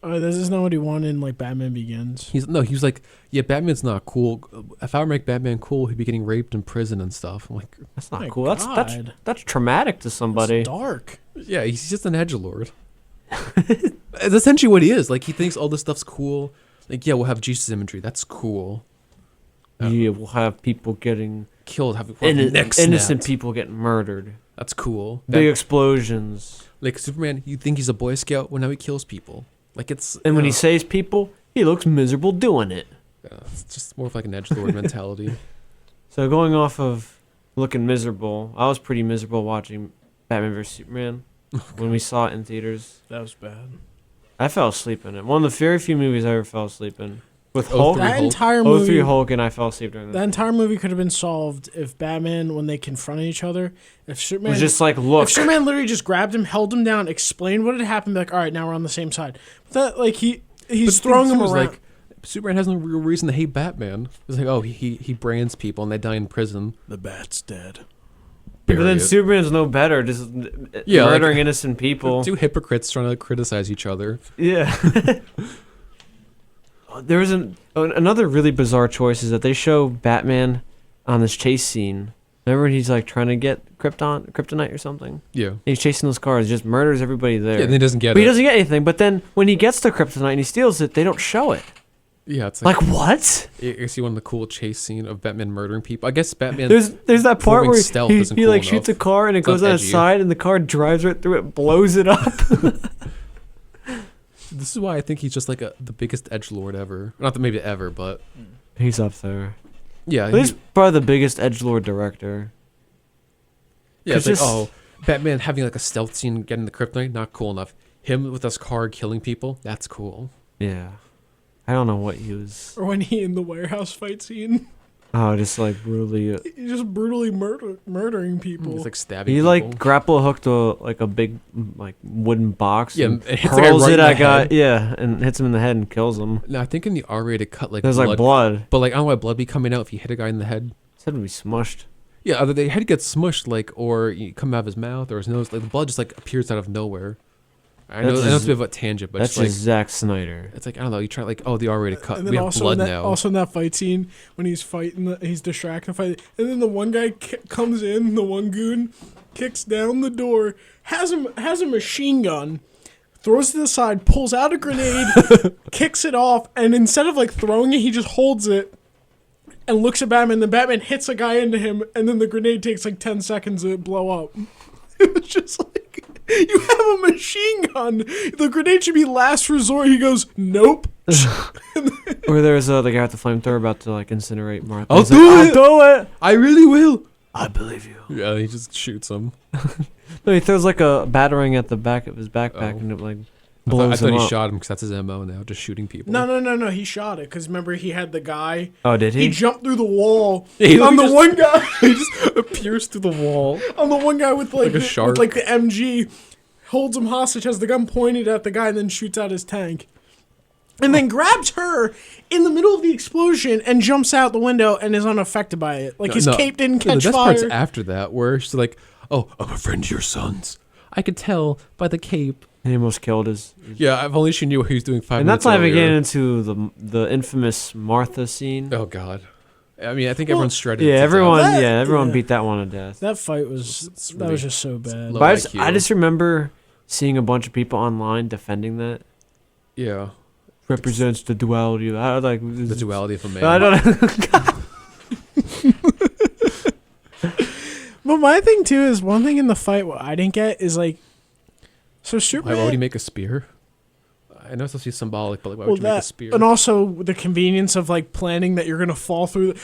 This is not what he wanted in like Batman Begins.
He was like, yeah, Batman's not cool. If I were to make Batman cool, he'd be getting raped in prison and stuff. I'm like,
That's not
My
cool.
God.
That's traumatic to somebody.
It's dark.
yeah, he's just an edgelord. It's essentially what he is. Like, he thinks all this stuff's cool. Like, yeah, we'll have Jesus imagery. That's cool.
Yeah, we'll have people getting
Killed, have necks
innocent
snapped.
people getting murdered.
That's cool.
Big explosions.
Like, Superman, you think he's a Boy Scout? Well, now he kills people. Like, it's...
And when he saves people, he looks miserable doing it.
it's just more of like an edgelord mentality.
So going off of looking miserable, I was pretty miserable watching Batman vs Superman when we saw it in theaters.
That was bad.
I fell asleep in it. One of the very few movies I ever fell asleep in. With
Oh,
Hulk,
three
That
Hulk.
entire
03
movie.
Hulk, and I fell asleep during
That
that.
entire movie could have been solved if Batman, when they confronted each other, if
It
Superman
was just like, look.
if Superman literally just grabbed him, held him down, explained what had happened, be like, all right, now we're on the same side. But that, like, he's
But
throwing
the
him
thing is,
around.
like, Superman has no real reason to hate Batman. It's like, oh, he brands people and they die in prison.
The Bat's dead.
But then
Bury it.
Superman's no better, just
Yeah, like-
murdering innocent people.
Two hypocrites trying to criticize each other.
Yeah. There was another really bizarre choice is that they show Batman on this chase scene. Remember when he's like trying to get kryptonite or something?
Yeah.
He's chasing those cars, just murders everybody there.
Yeah, and he doesn't get
but
it.
he doesn't get anything. But then when he gets the kryptonite and he steals it, they don't show it.
Yeah, it's like,
Like what?
you see one of the cool chase scene of Batman murdering people. I guess Batman.
There's that part
performing
where
stealth
he
isn't
like
cool
shoots a
enough.
car and it
It's
goes
not
on
edgy.
its side and the car drives right through it, blows it up.
This is why I think he's just like the biggest edgelord ever. Not that maybe ever, but
He's up there.
yeah.
He's probably the biggest edgelord director.
Yeah, it's like,
just-
oh, Batman having like a stealth scene getting the kryptonite, not cool enough. Him with his car killing people, that's cool.
Yeah. I don't know what he was.
Or when he in the warehouse fight scene,
Oh, just like brutally.
he's just brutally murdering people.
He's like stabbing
He
people.
like grapple hooked a big like wooden box.
Yeah,
and
and hits the guy
hurls
right
it
in the
at guy.
head.
Yeah, and hits him in the head and kills him.
No, I think in the R-rated cut, like
There's like blood.
but like I don't know why blood be coming out if you hit a guy in the head.
His head would be smushed.
Yeah, either the head gets smushed, like, or you come out of his mouth or his nose. Like the blood just like appears out of nowhere. I know
That's
it's
just-
a bit of a tangent, but
That's
it's like
just Zack Snyder.
it's like I don't know. You try like, oh, the R-rated cut.
And then
We have
also
blood
in that,
now.
also in that fight scene when he's fighting, he's distracting the fight, and then the one guy comes in, the one goon kicks down the door, has a machine gun, throws it to the side, pulls out a grenade, kicks it off, and instead of like throwing it, he just holds it and looks at Batman. Then Batman hits a guy into him, and then the grenade takes like 10 seconds to blow up. It was just like, you have a machine gun. The grenade should be last resort. He goes, nope.
Or there's the guy with the flamethrower about to like incinerate Martha.
I'll
He's
do
like,
it!
I'll do it.
I really will.
I believe you.
Yeah, he just shoots him.
No, he throws like a battering at the back of his backpack
Oh.
and it like
I
blows
thought
him
he
up.
shot him because that's his MO now, just shooting people.
No. He shot it because remember he had the guy.
Oh, did
He
he?
jumped through the wall
He
on the
just-
one guy.
he just appears through the wall.
On the one guy with
Like a
with
shark.
like the MG, holds him hostage, has the gun pointed at the guy, and then shoots out his tank. And then grabs her in the middle of the explosion and jumps out the window and is unaffected by it. Like his cape didn't
No,
catch
the best part's
fire.
after that, where she's like, "Oh, I'm a friend of your son's. I could tell by the cape."
He almost killed his.
Yeah, if only she knew what he was doing 5
And
minutes
that's not even
earlier.
getting into the infamous Martha scene.
Oh God. I mean, I think
Well,
everyone's shredded.
Yeah,
to
everyone.
death.
That-
Everyone
yeah.
beat that one to death.
That fight was
It's
that
really
was just so bad.
low.
But
IQ.
I just remember seeing a bunch of people online defending that.
Yeah,
Represents the duality of I like
the duality of a man.
I don't know.
But my thing too is one thing in the fight what I didn't get is like, so
Why
Superman.
would he make a spear? I know it's supposed to be symbolic, but like, why would you make a spear?
and also the convenience of like planning that you're gonna fall through.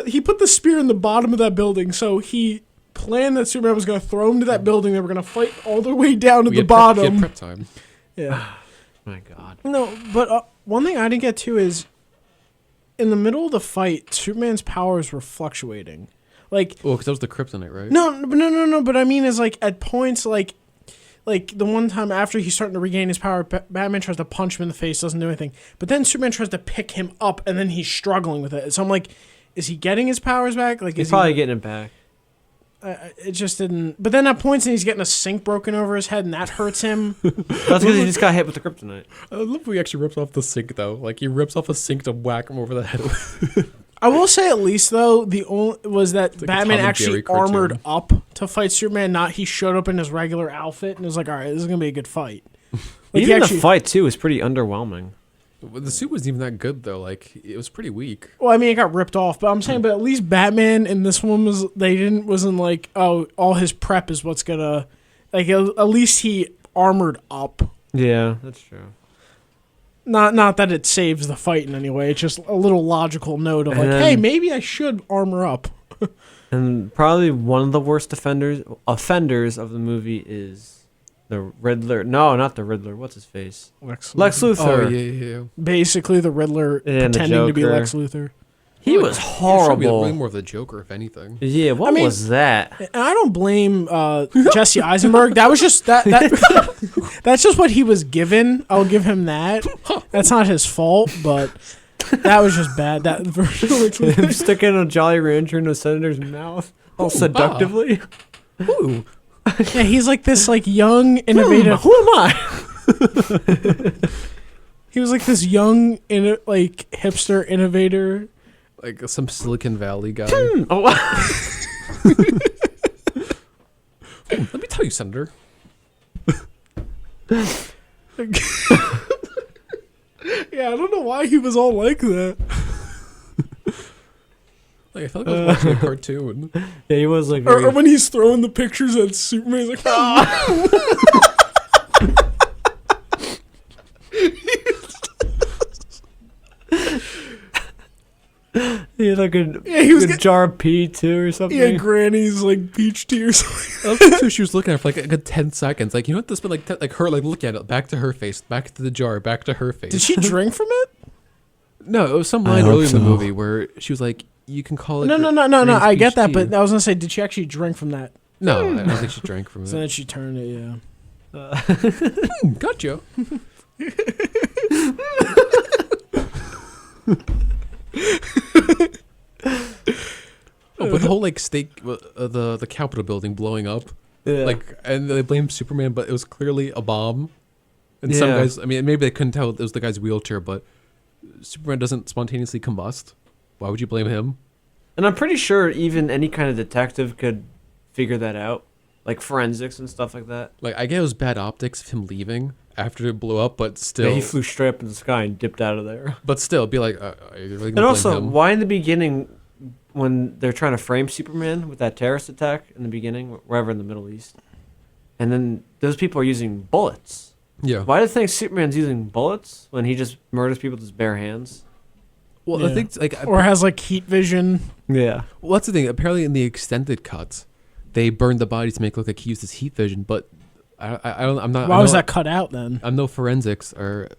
He put the spear in the bottom of that building, so he planned that Superman was gonna throw him to that building. They were gonna fight all the way down to
We
the
had
bottom.
prep time.
Yeah.
My God.
No, but one thing I didn't get to is in the middle of the fight, Superman's powers were fluctuating. Like,
Well, because that was the kryptonite, right?
no. But I mean, is like at points, like the one time after he's starting to regain his power, Batman tries to punch him in the face, doesn't do anything. But then Superman tries to pick him up, and then he's struggling with it. So I'm like, is he getting his powers back? Like,
He's
is
probably getting it back.
it just didn't. But then at points, and he's getting a sink broken over his head, and that hurts him.
That's because he just got hit with the kryptonite.
I love when he actually rips off the sink, though. Like, he rips off a sink to whack him over the head with.
I will say at least though the only was that
like a
Batman
Tom and
actually
Jerry cartoon.
armored up to fight Superman. Not he showed up in his regular outfit and was like, all right, this is gonna be a good fight. Like he
Even
actually,
the fight, too, was pretty underwhelming.
The suit wasn't even that good, though. Like, it was pretty weak.
well, I mean, it got ripped off, but I'm saying, but at least Batman in this one wasn't like, oh, all his prep is what's gonna, like, at least he armored up.
Yeah, that's true.
Not that it saves the fight in any way. It's just a little logical note of like,
And
hey, maybe I should armor up.
And probably one of the worst offenders of the movie is the Riddler. No, not the Riddler. What's his face? Lex Luthor.
Oh, yeah.
Basically, the Riddler
And the
pretending to be
Joker.
Lex Luthor.
He was
Really
horrible.
more of the Joker, if anything.
Yeah, what
I mean-
was that?
And I don't blame Jesse Eisenberg. That was just that that's just what he was given. I'll give him that. That's not his fault, but that was just bad. That version of Lex Luthor.
Him sticking a Jolly Rancher in a senator's mouth, all seductively.
Ooh.
Yeah, he's like this like young innovative.
Who am I?
He was like this young like hipster innovator.
Like some Silicon Valley guy.
Oh,
Let me tell you, Senator.
Yeah, I don't know why he was all like that.
Like, I felt like I was watching a cartoon.
yeah, he was like.
Or when he's throwing the pictures at Superman, he's like,
he had like a,
he was
a jar of pee too or something.
yeah, Granny's like peach tea or something.
That's what she was looking at for like a good 10 seconds. Like, you know what? This been like her, like, look at it. Back to her face. Back to the jar. Back to her face.
Did she drink from it?
No, it was some
I
line
hope
earlier in the
so.
movie where she was like, you can call it.
No.
Granny's
I get
peach
that,
tea.
but I was gonna say, did she actually drink from that?
No, I don't think she drank from
So
it.
then she turned it. Yeah.
Gotcha. Oh, but the whole like the Capitol building blowing up,
Yeah.
like, and they blamed Superman, but it was clearly a bomb. And some
Yeah.
guys, I mean, maybe they couldn't tell it was the guy's wheelchair, but Superman doesn't spontaneously combust. Why would you blame him?
And I'm pretty sure even any kind of detective could figure that out, like forensics and stuff like that.
Like, I get it was bad optics of him leaving after it blew up, but still,
Yeah, he flew straight up in the sky and dipped out of there.
but still, be like, are you really gonna
And
blame
also,
him?
why in the beginning, when they're trying to frame Superman with that terrorist attack in the beginning, wherever in the Middle East, and then those people are using bullets?
Yeah.
Why do they think Superman's using bullets when he just murders people with his bare hands?
Well,
Yeah.
I think like,
Or has like heat vision.
Yeah.
well, that's the thing. Apparently, in the extended cuts, they burned the body to make it look like he used his heat vision. But I don't. I'm not.
Why
I
was
know-
that cut out then?
I'm no forensics or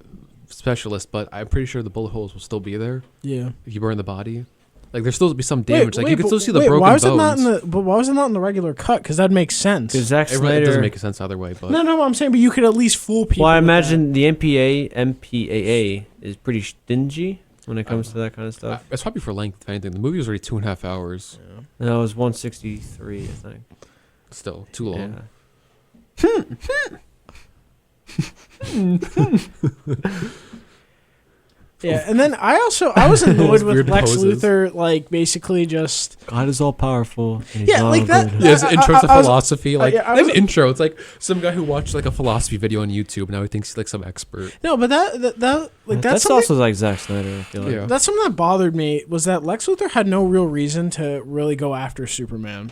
specialist, but I'm pretty sure the bullet holes will still be there
Yeah.
if you burn the body. Like, there's still be some damage. Like, you can still see the
wait,
broken
why was
bones.
it not in the? But why was it not in the regular cut? Because that makes sense.
Because Zack
It
Snyder.
doesn't make sense either way, but
No, I'm saying, but you could at least fool people.
Well, I
with that.
imagine the MPAA is pretty stingy when it comes to that kind of stuff.
it's probably for length. If anything, the movie was already 2.5 hours.
And that was 163, I think.
Still too long.
Yeah, and then I was annoyed
Those
with
weird
Lex
poses.
Luthor, like basically just
God is all powerful. and he's
Yeah,
all
like that-
good.
Yeah, his intro to
I was-
philosophy. Like,
yeah, I
there's
was-
an intro. It's like some guy who watched like a philosophy video on YouTube. Now he thinks he's like some expert.
no, but that like
That's
something,
also like Zack Snyder, I feel like.
Yeah.
that's something that bothered me was that Lex Luthor had no real reason to really go after Superman.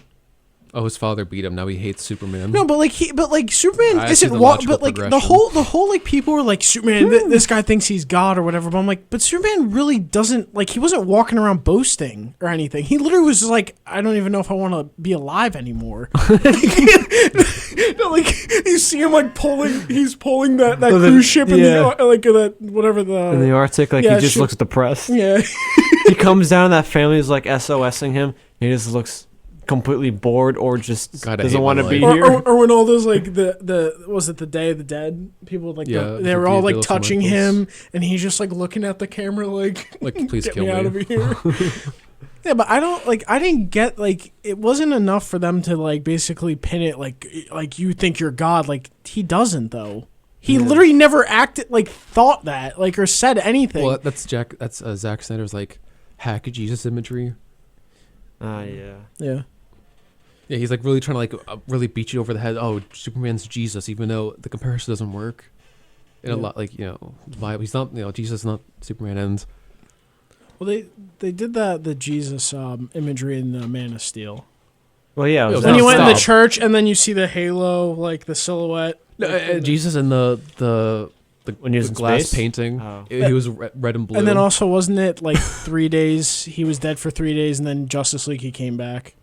Oh, his father beat him. Now he hates Superman.
No, but Superman
I see
isn't.
the
But
logical
the
progression.
whole like people were like Superman. This guy thinks he's God or whatever. But I'm like, but Superman really doesn't like. He wasn't walking around boasting or anything. He literally was just like, I don't even know if I want to be alive anymore. No, like you see him like pulling. He's pulling that cruise ship in the like that whatever the
in the Arctic, like he just looks depressed.
Yeah.
He comes down, that family is like SOSing him. He just looks completely bored or just
God, I
doesn't
hate
want to
my
be
life.
here.
Or when all those like the was it the Day of the Dead people like
Yeah,
they were all like
Los
touching
Muertos.
him and he's just like looking at the camera like
Please
get
kill
me out of
me.
here. Yeah, but I didn't get like it wasn't enough for them to like basically pin it like you think you're God. Like he doesn't though. He literally never acted like thought that like or said anything.
Well, that's Zack Snyder's like hack Jesus imagery.
Yeah.
Yeah.
Yeah, he's like really trying to like really beat you over the head. Oh, Superman's Jesus, even though the comparison doesn't work. In a lot, like Bible, he's not. Jesus is not Superman. And
Well, they did the Jesus imagery in Man of Steel.
Well, yeah.
It was
Then you went in the
Stop.
church, and then you see the halo, like the silhouette.
Jesus in the
When he was in
glass
space?
painting,
Oh.
he was red and blue.
And then also, wasn't it like 3 days? He was dead for 3 days, and then Justice League he came back.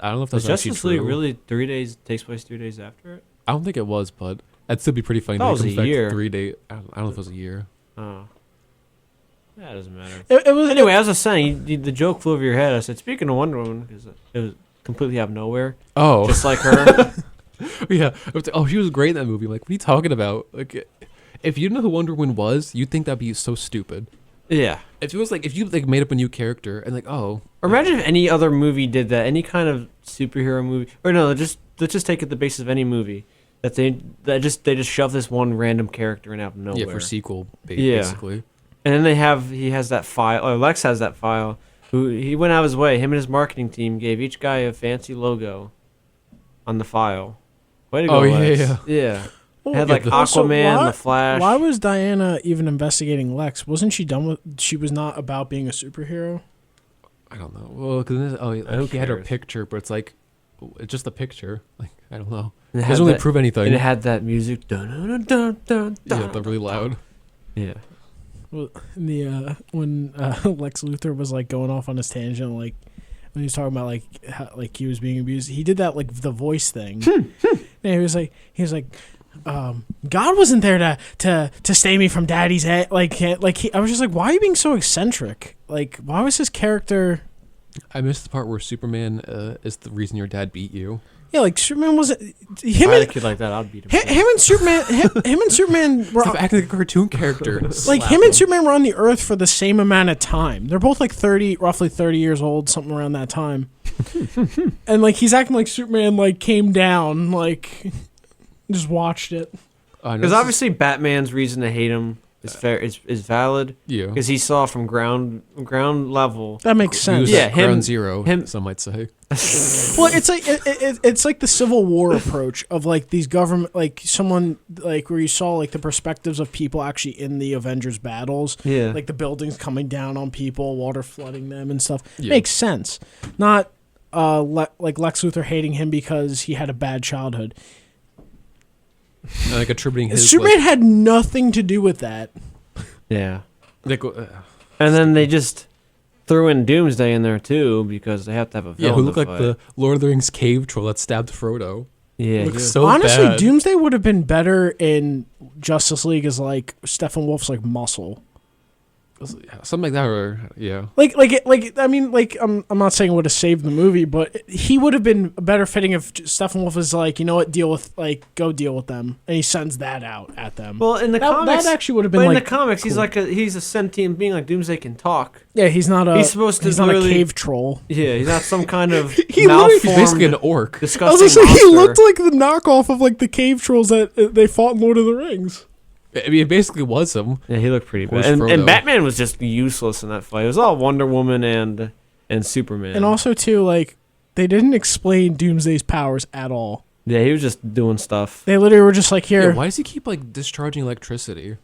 I don't know if
Was
that's actually
Justice League
true.
really 3 days takes place 3 days after it?
I don't think it was, but that'd still be pretty funny.
That
He
was
comes
a
back
year.
3 days. I don't know if it was a year.
Oh. That doesn't matter.
It was
Anyway, as I was saying, the joke flew over your head. I said, speaking of Wonder Woman, because it was completely out of nowhere,
Oh,
just like her.
yeah. I was like, oh, she was great in that movie. Like, what are you talking about? Like, if you didn't know who Wonder Woman was, you'd think that'd be so stupid.
Yeah.
If it was like if you like made up a new character and like, oh,
Or imagine if any other movie did that. Any kind of superhero movie, or no, let's just take it the basis of any movie that they just shove this one random character in out of nowhere.
yeah, for sequel,
Yeah.
basically.
And then he has that file, or Lex has that file. Who he went out of his way. Him and his marketing team gave each guy a fancy logo on the file. Way to go,
Oh, yeah,
Lex.
yeah.
Yeah.
Well,
It had
yeah,
like
the-
Also,
Aquaman,
why-
the Flash.
Why was Diana even investigating Lex? Wasn't she done with? She was not about being a superhero.
I don't know. Well, because
Who
he had her
cares?
picture, but it's like it's just a picture. Like I don't know.
And
It
it
doesn't
had
really prove anything.
And it had that music. Dun, dun, dun, dun,
yeah,
dun.
they're really loud.
Yeah.
Well, the when Lex Luthor was like going off on his tangent, like when he was talking about like how, like he was being abused, he did that like the voice thing. And he was like God wasn't there to save me from Daddy's head. I was just like, why are you being so eccentric? Like, why was his character?
I missed the part where Superman is the reason your dad beat you.
Yeah, like Superman wasn't
If
him
I had a
and
kid like that, I'd beat him.
him and Superman him and Superman were
Stop acting like a cartoon character.
like
Slap
him and Superman were on the Earth for the same amount of time. They're both like roughly 30 years old, something around that time. And like he's acting like Superman like came down, like just watched it.
Because obviously Batman's reason to hate him is fair, is valid.
yeah,
Because he saw from ground level.
That makes
he
sense.
was
Yeah,
at ground
him-
zero.
him-
Some might say.
Well, it's like it's like the Civil War approach of like these government, like someone like where you saw like the perspectives of people actually in the Avengers battles,
Yeah.
like the buildings coming down on people, water flooding them and stuff.
Yeah.
Makes sense. Not like Lex Luthor hating him because he had a bad childhood.
And, like attributing his
Superman had nothing to do with that.
Yeah.
like,
And then they just threw in Doomsday in there too because they have to have a
yeah,
villain
who looked
to
like
fight.
the Lord of the Rings cave troll that stabbed Frodo.
Yeah.
Looks
yeah.
so
Honestly,
bad.
Doomsday would have been better in Justice League as like Steppenwolf's like muscle.
Something like that, or yeah.
I'm not saying it would have saved the movie, but he would have been better fitting if Steppenwolf is like, you know what, go deal with them, and he sends that out at them.
Well, in the
that
comics,
actually would have
but
been
in
like,
the comics, he's
cool.
like he's a sentient being. Like Doomsday can talk.
yeah, he's not a
He's supposed to
he's not a
literally-
cave troll.
Yeah, he's not some kind of
He literally-
He's basically an
malformed,
orc.
I was
disgusting
gonna say
monster.
he looked like the knockoff of like the cave trolls that they fought in Lord of the Rings.
I mean, it basically was him.
Yeah, he looked pretty
Poor
bad. And
Frodo.
Batman was just useless in that fight. It was all Wonder Woman and Superman.
And also too, like they didn't explain Doomsday's powers at all.
yeah, he was just doing stuff.
They literally were just like, here.
Yeah, why does he keep like discharging electricity?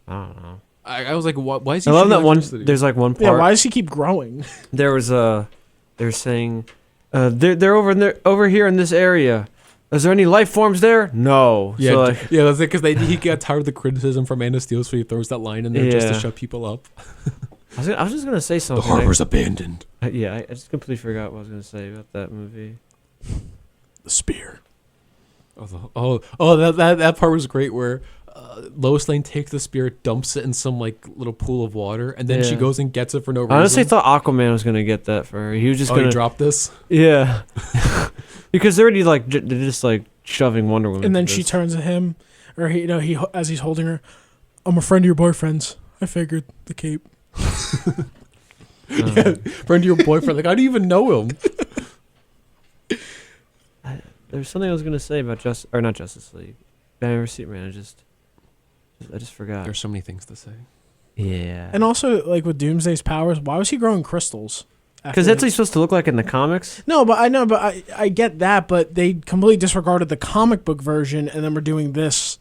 I don't know.
I was like, why is he?
I love
shooting
that one.
electricity?
There's like one
Yeah,
part.
why does he keep growing?
There was a. They're saying They're over here in this area. Is there any life forms there? No.
Yeah,
So, like,
yeah, that's it. Because he got tired of the criticism from Man of Steel, so he throws that line in there just to
Yeah.
shut people up.
I was just gonna say
The
something.
harbor's abandoned.
Yeah, I just completely forgot what I was gonna say about that movie.
The spear.
That part was great where Lois Lane takes the spear, dumps it in some like little pool of water, and then she
Yeah.
goes and gets it for no reason.
I honestly thought Aquaman was gonna get that for her. He was just
you
gonna
drop this.
Yeah, because they're already like they're just like shoving Wonder Woman.
And then
to
she
this.
turns to him, or he as he's holding her, I'm a friend of your boyfriend's. I figured the cape.
Yeah, friend of your boyfriend. Like I don't even know him.
There's something I was gonna say about not Justice League, Batman vs Superman. I just forgot.
There's so many things to say.
Yeah,
And also, like with Doomsday's powers, why was he growing crystals?
because that's what he's supposed to look like in the comics.
No, but I know, but I get that, but they completely disregarded the comic book version, and then we're doing this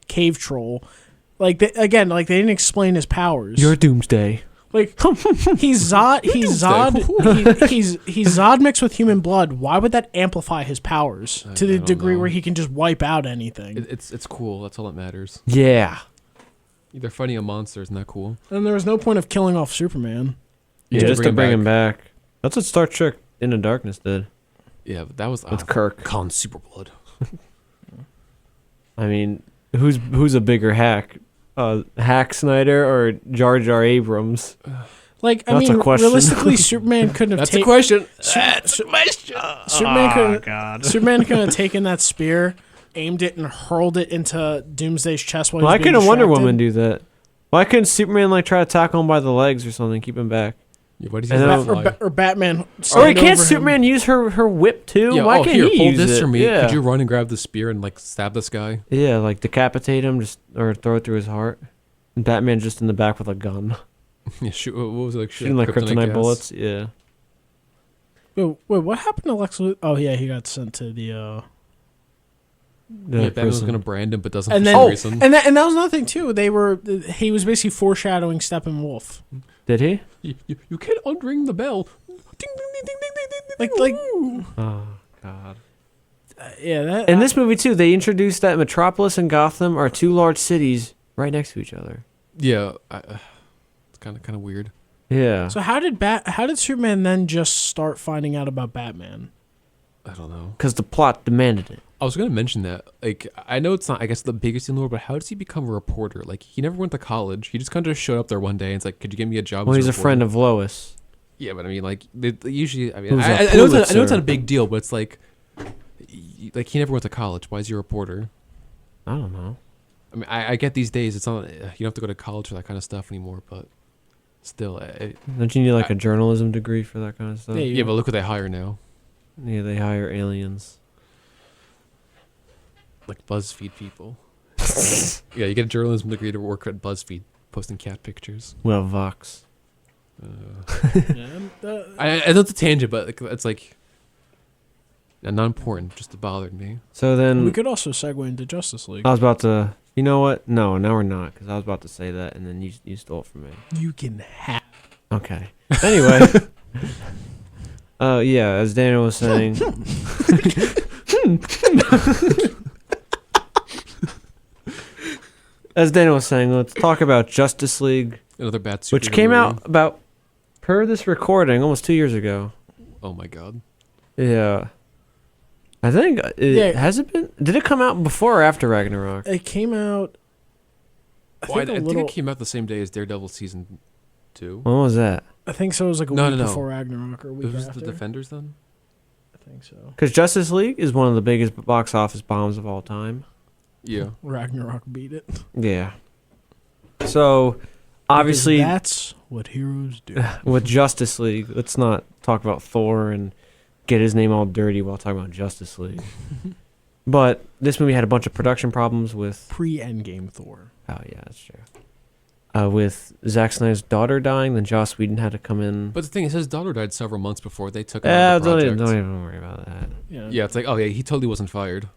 cave troll. Like they didn't explain his powers.
Doomsday.
Like he's Zod, he's Zod mixed with human blood. Why would that amplify his powers to
I
the
don't
degree
know.
where he can just wipe out anything?
It's cool. That's all that matters.
Yeah,
They're fighting a monster. Isn't that cool?
And there was no point of killing off Superman.
yeah, just to bring him back. That's what Star Trek Into Darkness did
Yeah, but that was
with Kirk.
Khan Superblood.
I mean, who's a bigger hack? Hack Snyder or Jar Jar Abrams?
Like I
That's a
mean,
question.
realistically, Superman couldn't have
That's a
taken.
question.
Superman couldn't have taken that spear, aimed it, and hurled it into Doomsday's chest while
Why
he was being
couldn't Wonder
distracted.
Woman do that? Why couldn't Superman like try to tackle him by the legs or something, keep him back?
Yeah, why does
And
he
then-
fly?
Or Batman.
Or
stand
can't
over him.
Superman use her whip too?
Yeah,
Why can't
here,
he
hold
use
this
it?
for me.
Yeah.
Could you run and grab the spear and like stab this guy?
Yeah, like decapitate him, or throw it through his heart. And Batman just in the back with a gun,
Yeah, shoot. What was it like?
shooting like kryptonite
gas?
bullets. Yeah.
Wait, what happened to Lex Luthor? Oh yeah, he got sent to the.
Yeah, Batman was gonna brand him, but doesn't
And
for
then,
some reason.
and that was another thing too. He was basically foreshadowing Steppenwolf.
Did he?
You can't unring the bell. Ding, ding, ding, ding, ding, ding, ding,
Like-
woo.
Oh God.
Yeah, that.
In this movie too, they introduced that Metropolis and Gotham are two large cities right next to each other.
Yeah, it's kind of weird.
Yeah.
So how did Superman then just start finding out about Batman?
I don't know.
Because the plot demanded it.
I was gonna mention that. Like, I know it's not, I guess, the biggest in the world, but how does he become a reporter? Like, he never went to college. He just kind of showed up there one day and it's like, "Could you give me a job?"
Well,
as
he's a friend of Lois.
Yeah, but I mean, like, they usually, I mean,
Who's a
I know it's not, I know it's
Pulitzer.
not a big deal, but it's like he never went to college. Why is he a reporter?
I don't know.
I mean, I get these days it's not, you don't have to go to college for that kind of stuff anymore, but still,
Don't you need like a journalism degree for that kind of stuff?
Yeah,
yeah. But look what they hire now,
Yeah, they hire aliens.
like BuzzFeed people. Yeah, you get a journalism degree to work at BuzzFeed, posting cat pictures.
Well, Vox.
I know it's a tangent, but like, it's like not important. Just it bothered me.
So then
we could also segue into Justice League.
I was about to. You know what? No, now we're not, because I was about to say that, and then you stole it from me.
You can have.
Okay. Anyway. Yeah, as Daniel was saying. As Daniel was saying, let's talk about Justice League,
Another bad
which
superhero
came
movie.
out about, per this recording, almost 2 years ago.
Oh my god.
Yeah. I think, has it been? Did it come out before or after Ragnarok?
It came out. I
Well,
think
I
a
think
little.
it came out the same day as Daredevil season 2.
When was that?
I think so. It was like a
No,
week
no.
before Ragnarok or a
It
week
was
after.
the Defenders then.
I think so.
Because Justice League is one of the biggest box office bombs of all time.
Yeah.
Ragnarok beat it.
Yeah. So, obviously,
Because that's what heroes do.
with Justice League, let's not talk about Thor and get his name all dirty while talking about Justice League. But this movie had a bunch of production problems with.
Pre-Endgame Thor.
Oh, yeah, that's true. With Zack Snyder's daughter dying, then Joss Whedon had to come in.
But the thing is, his daughter died several months before they took him out of the
Don't
project.
even worry about that.
Yeah.
Yeah, it's like, oh yeah, he totally wasn't fired.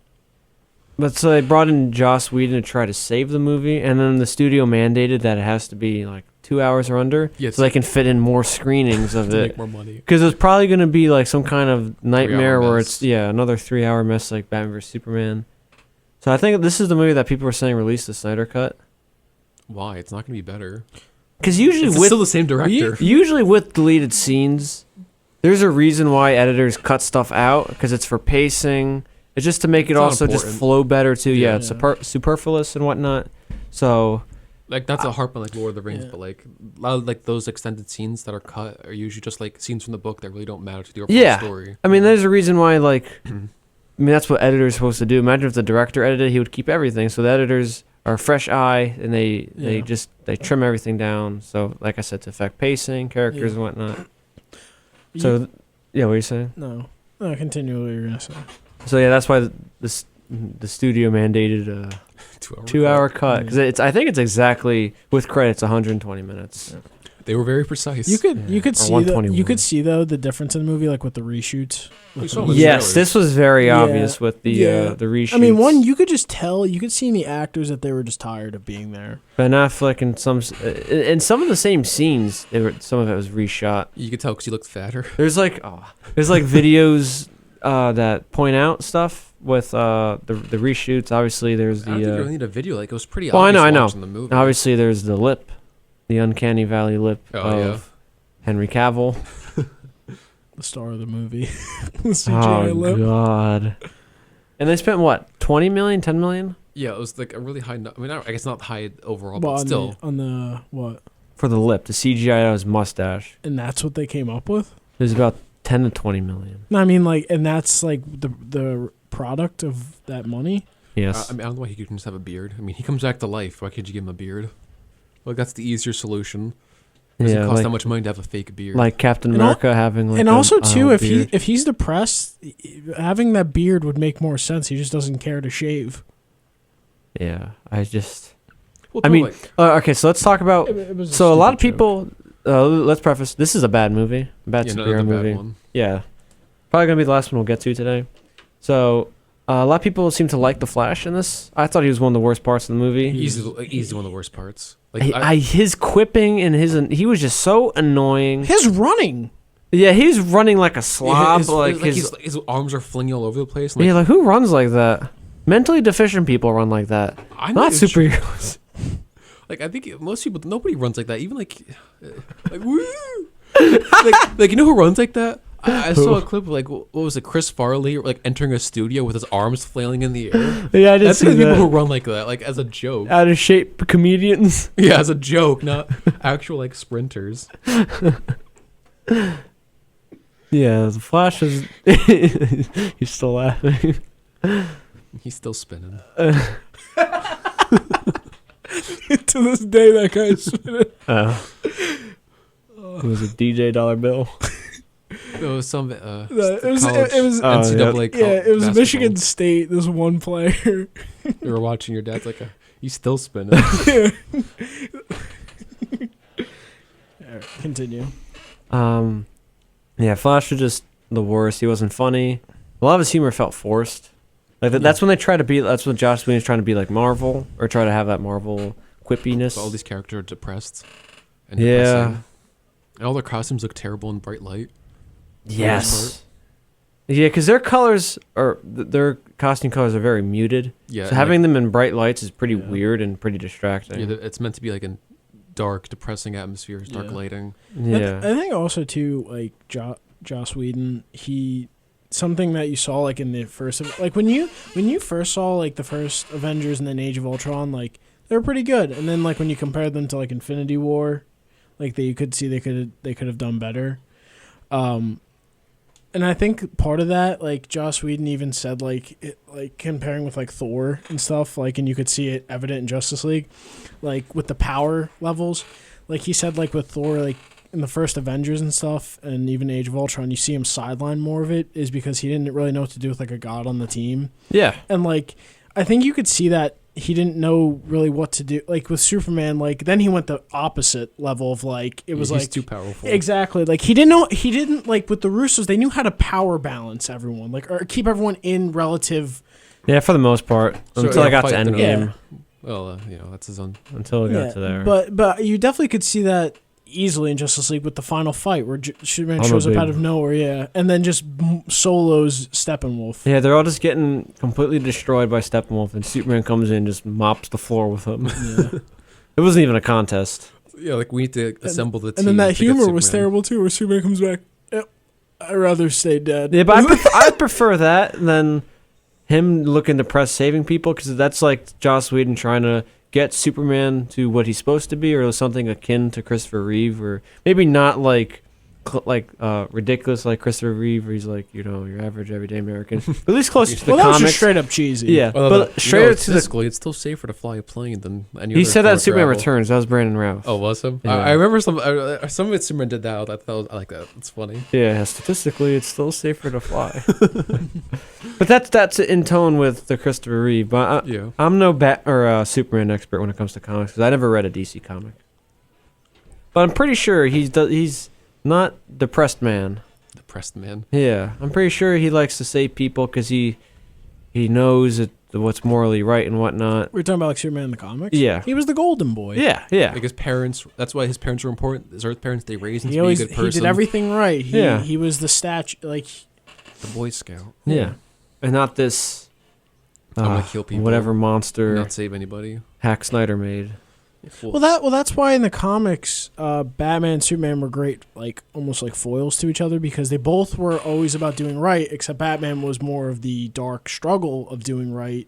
But so they brought in Joss Whedon to try to save the movie, and then the studio mandated that it has to be like 2 hours or under,
Yes.
so they can fit in more screenings of
to
it.
make more money.
Because it's probably going to be like some kind of nightmare
3-hour
where
mess.
it's another 3 hour mess like Batman vs Superman. So I think this is the movie that people were saying released the Snyder Cut.
Why? It's not going to be better.
Because usually
It's
with
still the same director.
usually with deleted scenes, there's a reason why editors cut stuff out because it's for pacing. It's just to make it
It's not
also just
important.
flow better too. Yeah,
Yeah.
it's superfluous and whatnot. So
Like that's a harp on like Lord of the Rings,
Yeah.
but like a lot of like those extended scenes that are cut are usually just like scenes from the book that really don't matter to the overall
Yeah.
story.
I mean, there's a reason why like that's what editors are supposed to do. Imagine if the director edited, he would keep everything. So the editors are a fresh eye and they trim everything down. So like I said, to affect pacing, characters and whatnot. So yeah, what are you saying?
No, continue what you're gonna say.
So yeah, that's why the studio mandated a 2 hour cut because I think it's exactly with credits 120 minutes.
They were very precise.
You could
Or
see
121.
the difference in the movie, like with the reshoots.
We
With
saw
the-
with
Yes,
trailers.
this was very
Yeah.
obvious with the
Yeah.
the reshoots.
I mean, one, you could just tell, you could see in the actors that they were just tired of being there.
Ben Affleck and some of the same scenes. Some of it was reshot.
You could tell because he looked fatter.
There's like videos that point out stuff with the reshoots. Obviously, there's
I don't think you
the
really need a video. Like it was pretty
Well, I
obvious
know.
watching the movie.
obviously there's the lip, the uncanny valley lip
Oh,
of Henry Cavill.
The star of the movie. The CGI
Oh
lip.
God! And they spent what 20 million, 10 million
Yeah, it was like a really high. I mean, I guess not high overall,
Well,
but
on
still.
on the what?
for the lip, the CGI on his mustache.
And that's what they came up with.
It was about 10 to 20 million.
No, I mean, like, and that's like the product of that money.
Yes.
I mean, I don't know why he couldn't just have a beard. I mean, he comes back to life. Why can't you give him a beard? Like that's the easier solution. Doesn't
yeah,
cost
like,
that much money to have a fake beard.
like Captain
And al-
America having like
and
a-
also
a
too, if
beard.
he's depressed, having that beard would make more sense. He just doesn't care to shave.
Yeah, I just.
Well,
I
no,
mean,
like,
okay, so let's talk about.
It was
So a lot of
stupid joke.
people. Let's preface. This is a bad movie. A bad
yeah,
superhero
another
movie.
bad one.
Yeah, probably gonna be the last one we'll get to today. So a lot of people seem to like the Flash in this. I thought he was one of the worst parts of the movie.
Easily one of the worst parts. Like
His quipping and he was just so annoying.
His running.
Yeah, he's running like a slob.
his arms are flinging all over the place.
Yeah, like who runs like that? Mentally deficient people run like that.
I'm
Not
even sure-
superheroes.
Like I think most people, nobody runs like that. Even like woo. like you know who runs like that? I saw a clip of like what was it? Chris Farley like entering a studio with his arms flailing in the air.
Yeah, I did
That's
see
the people who
that.
run like that, like as a joke.
Out of shape comedians.
Yeah, as a joke, not actual like sprinters.
Yeah, the Flash is. He's still laughing.
He's still spinning.
To this day, that guy's spinning.
It was a DJ Dollar Bill.
There was some.
It was
Oh,
NCAA.
yeah, it was
basketball.
Michigan State. This one player.
You were watching your dad's like, he's still spinning.
Continue.
Yeah, Flash was just the worst. He wasn't funny. A lot of his humor felt forced. Like that's when they try to be. That's when Joss Whedon's trying to be like Marvel or try to have that Marvel quippiness.
All these characters are depressed. And
Yeah.
depressing. And all their costumes look terrible in bright light.
Yes. Yeah, because their colors are their costume colors are very muted.
Yeah.
So
and,
having them in bright lights is pretty
Yeah.
weird and pretty distracting.
yeah, it's meant to be like in dark, depressing atmospheres, dark
Yeah.
lighting.
Yeah.
I think also too, like Joss Whedon, something that you saw like in the first, like when you first saw like the first Avengers and then Age of Ultron, like they were pretty good, and then like when you compare them to like Infinity War, like you could see they could have done better. And I think part of that, like Joss Whedon even said, like comparing with like Thor and stuff, like, and you could see it evident in Justice League, like with the power levels, like he said, like with Thor, like in the first Avengers and stuff, and even Age of Ultron, you see him sideline more of it, is because he didn't really know what to do with like a god on the team,
Yeah.
and like I think you could see that he didn't know really what to do, like with Superman, like then he went the opposite level of like it was
He's
like
too powerful.
exactly, like he didn't like with the Russos, they knew how to power balance everyone, like or keep everyone in relative
Yeah, for the most part.
So,
Until I got to
fight the-
Endgame.
Well, that's his own.
Until we got to there.
But you definitely could see that easily in Justice League with the final fight where Superman
I'm a
shows up
big-
out of nowhere, yeah, and then just solos Steppenwolf.
Yeah, they're all just getting completely destroyed by Steppenwolf, and Superman comes in and just mops the floor with him.
Yeah.
It wasn't even a contest.
Yeah, like we need to assemble the team.
And then that
to get
humor was
Superman.
terrible too, where Superman comes back. Yep, I'd rather stay dead.
Yeah, but I prefer that than him looking depressed saving people, because that's like Joss Whedon trying to get Superman to what he's supposed to be, or something akin to Christopher Reeve, or maybe not like ridiculous like Christopher Reeve, where he's like, your average everyday American, but at least close to the
Well, that was
comics.
just straight up cheesy.
Yeah,
Well,
but straight up to the.
physically, it's still safer to fly a plane than any
He
other
said that
form
in
of
Superman
travel.
Returns. That was Brandon Routh.
Oh, was him?
Yeah.
I remember some of it. Superman did that. I like that. It's funny.
Yeah, statistically, it's still safer to fly. But that's in tone with the Christopher Reeve. But
Yeah.
I'm no Superman expert when it comes to comics, because I never read a DC comic. But I'm pretty sure he's not depressed man.
Depressed man.
Yeah, I'm pretty sure he likes to save people because he knows what's morally right and whatnot.
We're talking about like Superman in the comics.
Yeah.
He was the golden boy.
Yeah, yeah.
Like his parents. That's why his parents were important. His Earth parents. They raised him
He
to be a
always
good
he
person.
did everything right.
Yeah.
He was the statue like
The Boy Scout.
Yeah. And not this
I'm gonna kill people.
whatever monster
Not save anybody.
Hack Snyder made.
Well, that's why in the comics, Batman and Superman were great, like almost like foils to each other, because they both were always about doing right, except Batman was more of the dark struggle of doing right,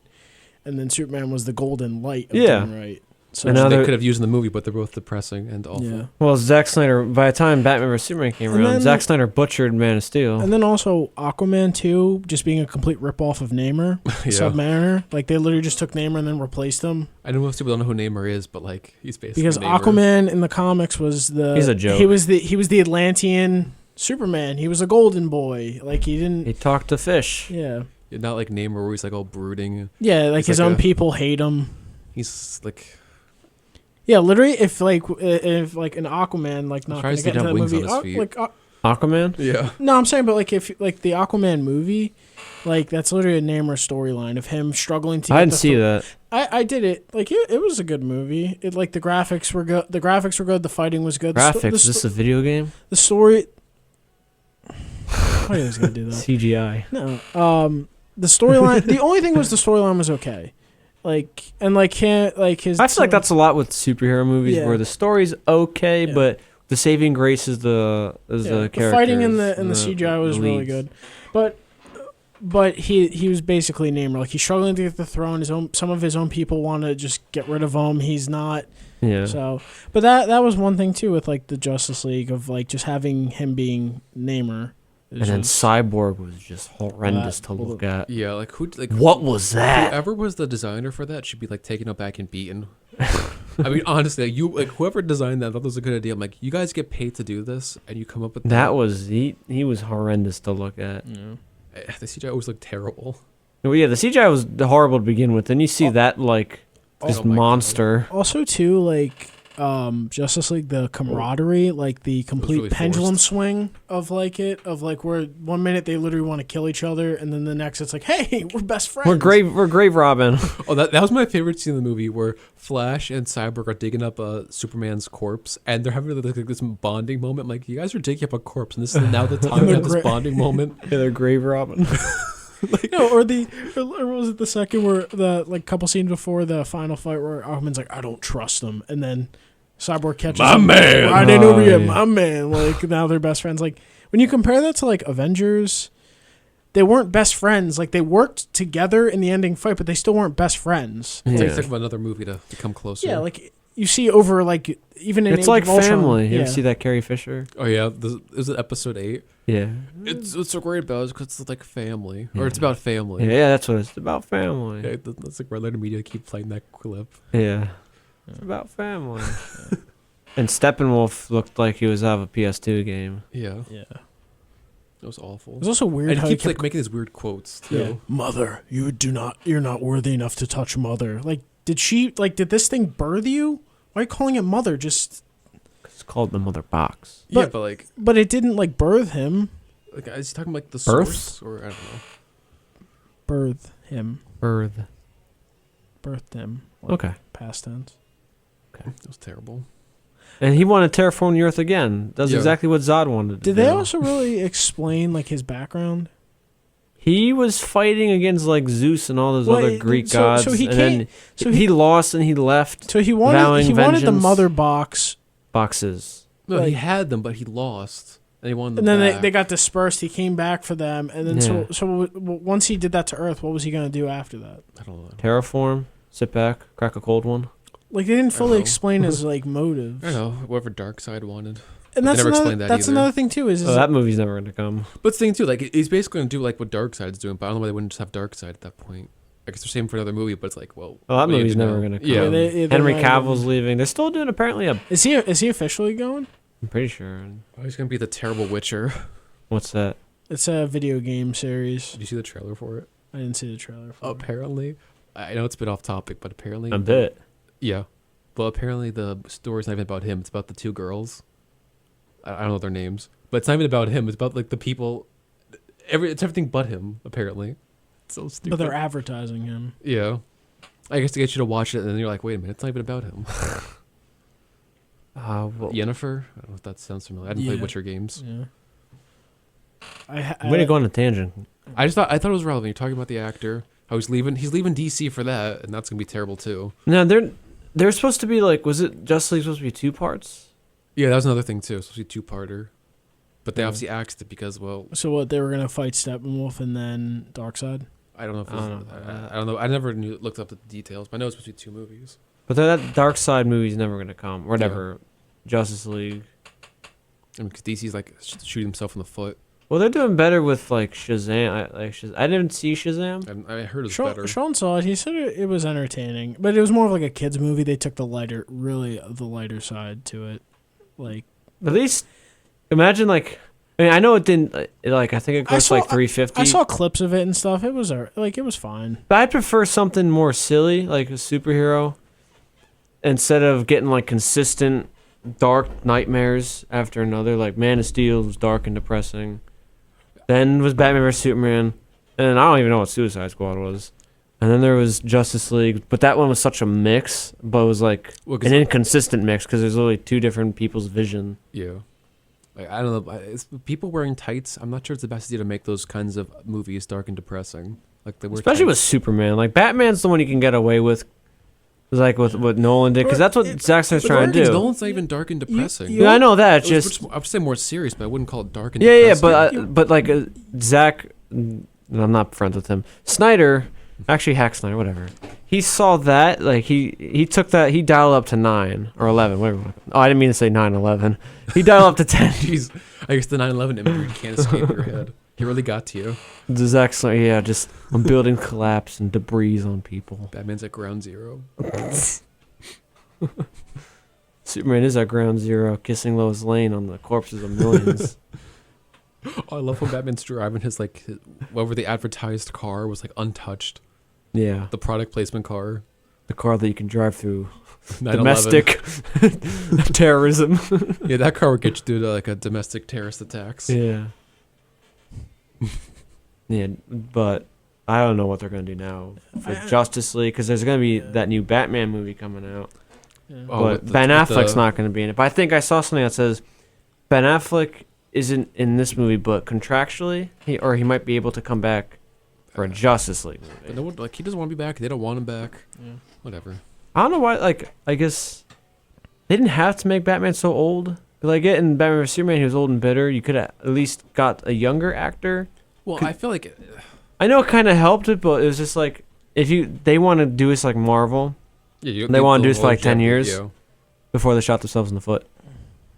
and then Superman was the golden light of
Yeah.
doing right. So
And
Which
now
they
they're-
could have used in the movie, but they're both depressing and awful.
yeah,
Well, Zack Snyder, by the time Batman vs Superman came
And
around,
then-
Zack Snyder butchered Man of Steel.
and then also Aquaman 2, just being a complete ripoff of Namor,
Yeah.
Submariner. Like they literally just took Namor and then replaced him,
I know most people don't know who Namor is, but like he's basically
because
Namor.
Aquaman in the comics was
He's a joke.
He was the Atlantean Superman. He was a golden boy. Like he didn't.
He talked to fish.
Yeah.
Not like Namor, where he's like all brooding.
Yeah, like
He's
his
like
own
a-
people hate him.
He's like
Yeah, literally, if an Aquaman, like not gonna
tries to
get into
have
that
wings
movie,
on his feet.
Aquaman?
yeah.
no, I'm saying, but like if like the Aquaman movie, like that's literally a Namor storyline of him struggling to.
I
get
didn't
the
see that.
I did it. Like it was a good movie. It like the graphics were good. The graphics were good. The fighting was good.
Graphics? Is this a video game?
the story. Why is gonna do that?
CGI.
No. The storyline. The only thing was the storyline was okay. Like and like his.
I feel like that's a lot with superhero movies,
Yeah.
where the story's okay,
Yeah.
but the saving grace is the
Yeah,
the characters.
the fighting in the CGI was really
leads.
good, but he was basically Namor. Like he's struggling to get the throne. Some of his own people want to just get rid of him. He's not.
Yeah.
So, but that was one thing too with like the Justice League of like just having him being Namor.
And then Cyborg was just horrendous to
Well,
look at.
Yeah, like
What was that?
whoever was the designer for that should be like taken up back and beaten. I mean, honestly, whoever designed that, I thought that was a good idea. I'm like, you guys get paid to do this, and you come up with
That was he was horrendous to look at.
The CGI always looked terrible.
Well, yeah, the CGI was horrible to begin with. Then you see that like this
Oh my God.
monster.
Also too like Justice League, the camaraderie, like the complete
really
pendulum
forced.
swing of like where 1 minute they literally want to kill each other, and then the next it's like, hey, we're best friends.
We're grave Robin.
Oh, that was my favorite scene in the movie, where Flash and Cyborg are digging up Superman's corpse, and they're having like this bonding moment. I'm like, you guys are digging up a corpse, and this is now the time to have this bonding moment.
Yeah, they're grave Robin.
No, or was it the second where the like couple scenes before the final fight where Aquaman's like, I don't trust him, and then Cyborg catches
My
him
man!
right in over here,
yeah.
my man. Like now they're best friends. Like when you compare that to like Avengers, they weren't best friends. Like they worked together in the ending fight, but they still weren't best friends.
It's
Yeah.
like think about another movie to come closer.
Yeah, like you see over like even in
It's
Age
like
of Ultron,
family. You
yeah.
ever see that Carrie Fisher?
Oh yeah, is it episode 8?
Yeah.
It's so great about it because it's like family,
Yeah.
or it's about family.
Yeah, that's what it's about. Family.
Yeah, that's like Red Letter Media keep playing that clip.
Yeah. It's about family. And Steppenwolf looked like he was out of a PS2 game.
Yeah,
Yeah.
it was awful.
It was also weird
And
how
he
he
keeps
kept
like making these weird quotes too.
Yeah. Mother, you're not worthy enough to touch Mother. Like, did this thing birth you? Why are you calling it Mother? Just,
It's called the Mother Box.
Yeah,
But-
but like
but it didn't like birth him.
is he talking like the
Birth?
source, or I don't know.
birth him.
Birth.
Birthed him. Like,
Okay.
Past tense.
It was terrible.
And he wanted to terraform the Earth again. That's
Yeah.
exactly what Zod wanted to
Did
do.
they also really explain like his background?
He was fighting against like Zeus and all those other Greek gods.
So he
and
can't.
then
So
he lost and he left
So he wanted.
vowing
He wanted the
vengeance.
mother box,
boxes.
No,
Like-
he had them, but he lost, and he wanted them
and then
back.
they got dispersed. He came back for them, and then
Yeah.
so once he did that to Earth, what was he gonna do after that?
I don't know.
Terraform, sit back, crack a cold one.
Like they didn't
I
fully
know.
explain his like motives.
I don't know. Whatever Darkseid wanted.
And
They
that's
never
another.
explained that
That's
either.
another thing too. Is
Oh, that movie's never gonna come.
But the thing too, like he's basically gonna do like what Darkseid's doing, but I don't know why they wouldn't just have Darkseid at that point. I guess they're saving for another movie, but it's like, well,
Oh, that
what do you
movie's
do
never
now?
gonna come.
Yeah,
they
Henry
might have-
Cavill's leaving. They're still doing apparently a.
Is he officially going?
I'm pretty sure.
oh, he's gonna be the terrible Witcher.
What's that?
It's a video game series.
Did you see the trailer for it?
I didn't see the trailer. For it.
Apparently, I know it's a bit off topic, but apparently,
A bit.
yeah. Well, apparently the story's not even about him. It's about the two girls. I don't know their names, but it's not even about him. It's about like the people. It's everything but him. Apparently, it's so stupid.
But they're advertising him.
Yeah. I guess to get you to watch it, and then you're like, wait a minute, it's not even about him.
Well,
Yennefer? I don't know if that sounds familiar. I didn't play
Yeah.
Witcher games.
Yeah.
I'm gonna go on a tangent.
I thought it was relevant. You're talking about the actor. How he's leaving DC for that, and that's gonna be terrible too.
No, they're supposed to be like. Was it Justice League supposed to be 2 parts?
Yeah, that was another thing too. It's supposed to be 2-parter. But they
Yeah.
obviously axed it because, well,
So what? They were gonna fight Steppenwolf and then Darkseid.
I don't know if it was,
I don't know.
I don't know. I never looked up the details, but I know it's supposed to be 2 movies.
But that Dark Side movie's never gonna come. Or never. Justice League.
I mean, because DC's like shooting himself in the foot.
Well, they're doing better with like Shazam. I didn't see Shazam.
And I heard it was better.
Sean saw it. He said it was entertaining, but it was more of like a kids movie. They took the lighter side to it. Like
At least imagine like. I mean, I know it didn't. Like, I think it cost like $350.
I saw clips of it and stuff. It was it was fine.
But I prefer something more silly, like a superhero, instead of getting like consistent dark nightmares after another. Like Man of Steel was dark and depressing. Then was Batman vs Superman, and I don't even know what Suicide Squad was. And then there was Justice League, but that one was such a mix, but it was like
Well, 'cause
an inconsistent mix because there's literally 2 different people's vision.
Yeah. Like, I don't know. It's people wearing tights. I'm not sure it's the best idea to make those kinds of movies dark and depressing. Like they were
Especially with Superman. Like Batman's the one you can get away with. Like with what Nolan did, because that's what Zack Snyder's trying to do.
Nolan's not even dark and depressing.
you-
Yeah, I know that. It's
It was
just
I would say more serious, but I wouldn't call it dark and
yeah,
depressing.
but like Zack, I'm not friends with him. Snyder, actually Hack Snyder, whatever. He saw that, like he took that, he dialed up to 9 or 11, whatever. Oh, I didn't mean to say 9/11. He dialed up to 10.
Jeez, I guess the 9/11 imagery can't escape your head. He really got to you.
The Zack Snyder, yeah, just I'm building collapse and debris on people.
Batman's at ground zero.
Superman is at ground zero, kissing Lois Lane on the corpses of millions.
Oh, I love when Batman's driving his whatever the advertised car was like untouched.
Yeah,
The product placement car.
the car that you can drive through
9/11.
domestic terrorism.
Yeah, that car would get you through like a domestic terrorist attacks.
Yeah. Yeah, but I don't know what they're gonna do now for Justice League because there's gonna be that new Batman movie coming out,
Yeah.
Oh,
but
with
Ben
with
Affleck's not gonna be in it. But I think I saw something that says Ben Affleck isn't in this movie, but contractually he might be able to come back for a Justice League movie.
But no one, he doesn't want to be back. They don't want him back.
Yeah.
Whatever.
I don't know why. Like I guess they didn't have to make Batman so old. Like in Batman vs Superman, he was old and bitter. You could have at least got a younger actor.
Well, I feel like
I know it kind of helped it, but it was just like if they want to do this like Marvel They wanna do this for, like, 10 years?
Yeah.
before they shot themselves in the foot.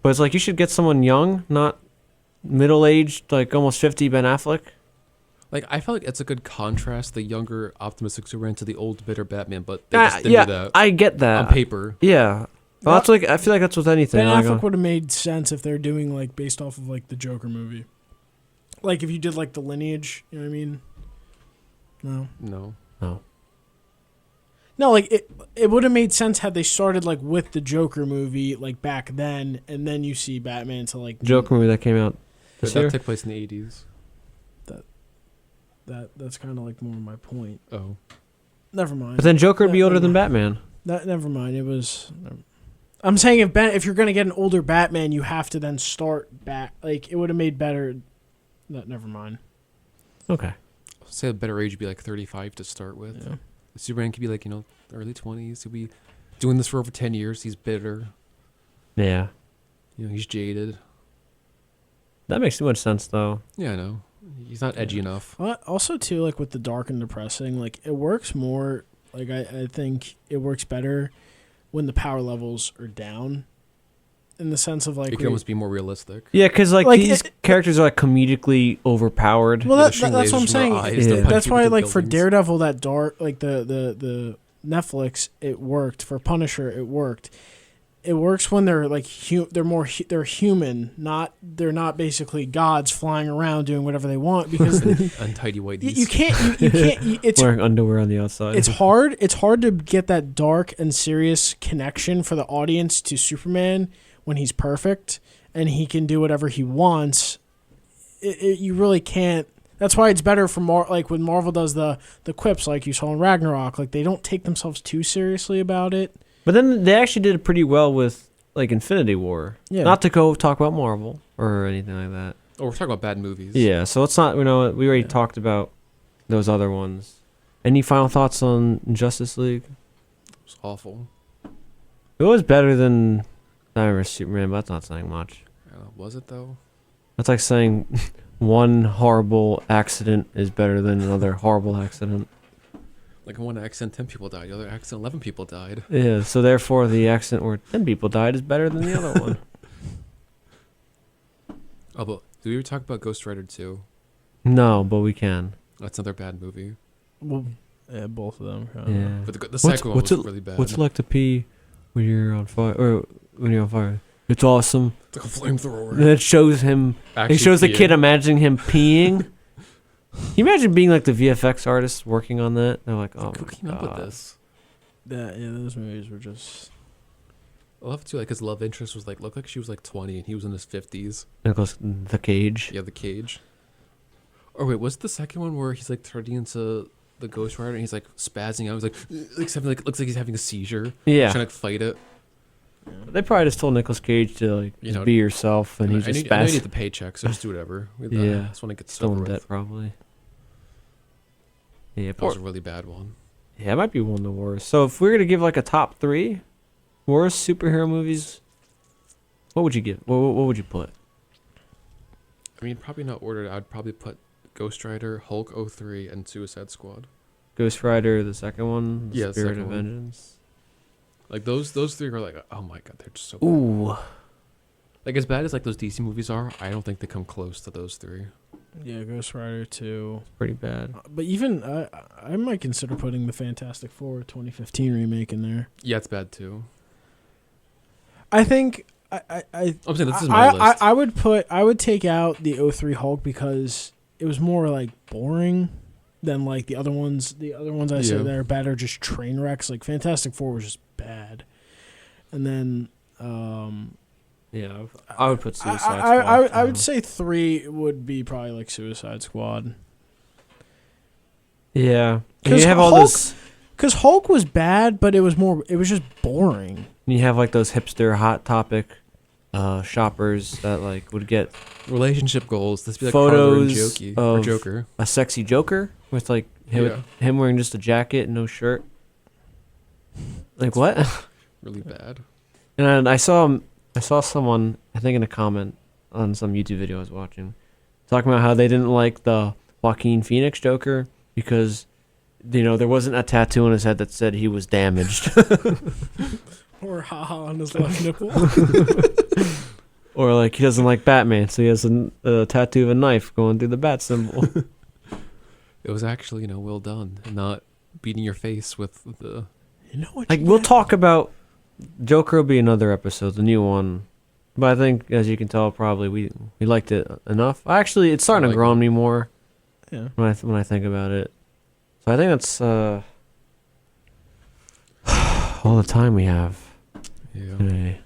But it's like you should get someone young, not middle-aged, like almost 50 Ben Affleck.
Like I feel like it's a good contrast, the younger optimistic Superman to the old bitter Batman, but they just didn't
yeah,
do that
I get that.
on paper.
Yeah. But that's like I feel like that's with anything.
Ben
Like,
Affleck would have made sense if they're doing like based off of like the Joker movie. Like if you did like the lineage, you know what I mean? No.
No.
no.
No, like it would have made sense had they started like with the Joker movie like back then, and then you see Batman to like
Joker movie that came out
But
this
that
year.
took place in the 80s.
That's kind of like more my point.
Oh,
Never mind.
But then Joker would be
No,
older
never
than
mind.
Batman.
Never mind. It was. I'm saying if you're gonna get an older Batman, you have to then start back. Like it would have made better. No, never mind.
Okay.
I'll say a better age would be like 35 to start with.
Yeah.
Superman could be like early 20s. He'll be doing this for over 10 years. He's bitter.
Yeah.
He's jaded.
That makes too much sense, though.
Yeah, I know. He's not edgy enough.
Also, too, like with the dark and depressing, like it works more. Like I think it works better when the power levels are down. In the sense of like
It could almost be more realistic.
Yeah, because like these
it,
characters are like comedically overpowered.
Well,
They're
that's
shooting
what I'm
lasers from their
saying.
eyes to
Yeah.
punch
That's
people
why,
through
like for
buildings.
Daredevil, that dark, like the Netflix, it worked. For Punisher, it worked. It works when they're like they're human, they're not basically gods flying around doing whatever they want because
Untidy whiteys.
you can't it's
Wearing underwear on the outside.
it's hard to get that dark and serious connection for the audience to Superman when he's perfect and he can do whatever he wants. You really can't. That's why it's better for like when Marvel does the quips like you saw in Ragnarok. Like they don't take themselves too seriously about it.
But then they actually did it pretty well with like Infinity War.
Yeah.
Not to go talk about Marvel or anything like that.
Oh, we're talking about bad movies.
Yeah, so let's not. We already talked about those other ones. Any final thoughts on Justice League?
It was awful.
It was better than Batman vs Superman, but that's not saying much.
I don't know, was it though?
That's like saying one horrible accident is better than another horrible accident.
Like in one accident, 10 people died. The other accident, 11 people died.
Yeah, so therefore the accident where 10 people died is better than the other one.
Oh, but did we ever talk about Ghost Rider 2?
No, but we can.
That's another bad movie.
Well, yeah, both of them.
Yeah.
But the second one was really bad.
What's it like to pee when you're on fire? Or when you're on fire? It's awesome.
It's like a flamethrower.
And it shows him. It shows the kid imagining him peeing. Can you imagine being like the VFX artist working on that? They're like, oh
Who
my
came up with
God.
this?
Yeah, those movies were just.
I love too, like his love interest was like looked like she was like 20 and he was in his 50s.
And it goes the cage.
Yeah, the cage. Or wait, was it the second one where he's like turning into the Ghost Rider and he's like spazzing out? He's like something like looks like he's having a seizure.
Yeah.
Trying to fight it.
They probably just told Nicolas Cage to like just be yourself, and he's just
I know you
spazzing.
need the paycheck, so just do whatever.
Yeah.
Just want to get
Still
over
in
with.
debt, probably. Yeah,
That was a really bad one.
yeah, it might be one of the worst. So if we were to give like a top 3 worst superhero movies, what would you give? What would you put?
I mean, probably not ordered. I'd probably put Ghost Rider, Hulk 03, and Suicide Squad.
Ghost Rider, the second one,
Yeah, the
Spirit
second
of
one.
Vengeance.
Like those three are like, oh my god, they're just so bad.
Ooh,
Like as bad as like those DC movies are, I don't think they come close to those three.
Yeah, Ghost Rider 2.
pretty bad.
But even I might consider putting the Fantastic Four 2015 remake in there.
Yeah, it's bad too.
I think I
I'm saying this is my list.
I would take out the 03 Hulk because it was more like boring than like the other ones. The other ones I said that are bad are just train wrecks. Like Fantastic Four was just bad. And then
Yeah, I would put Suicide Squad.
I would say 3 would be probably like Suicide Squad.
Yeah, you
'Cause
have all
Hulk-
those.
Because Hulk was bad, but it was just boring.
You have like those hipster hot topic shoppers that like would get
Relationship goals. This be like
photos
Harlow and or
of-
Joker.
a sexy Joker with like him wearing just a jacket and no shirt. Like what?
Really bad.
And I saw someone, I think in a comment on some YouTube video I was watching, talking about how they didn't like the Joaquin Phoenix Joker because, there wasn't a tattoo on his head that said he was damaged.
Or haha on his left nipple.
Or like he doesn't like Batman, so he has a tattoo of a knife going through the bat symbol.
It was actually, well done, and not beating your face with the.
You know what?
Like we'll talk about Joker will be another episode, the new one. But I think, as you can tell, probably we liked it enough. Actually, it's starting to grow on me more.
Yeah.
When I think about it, so I think that's all the time we have
Yeah.
today.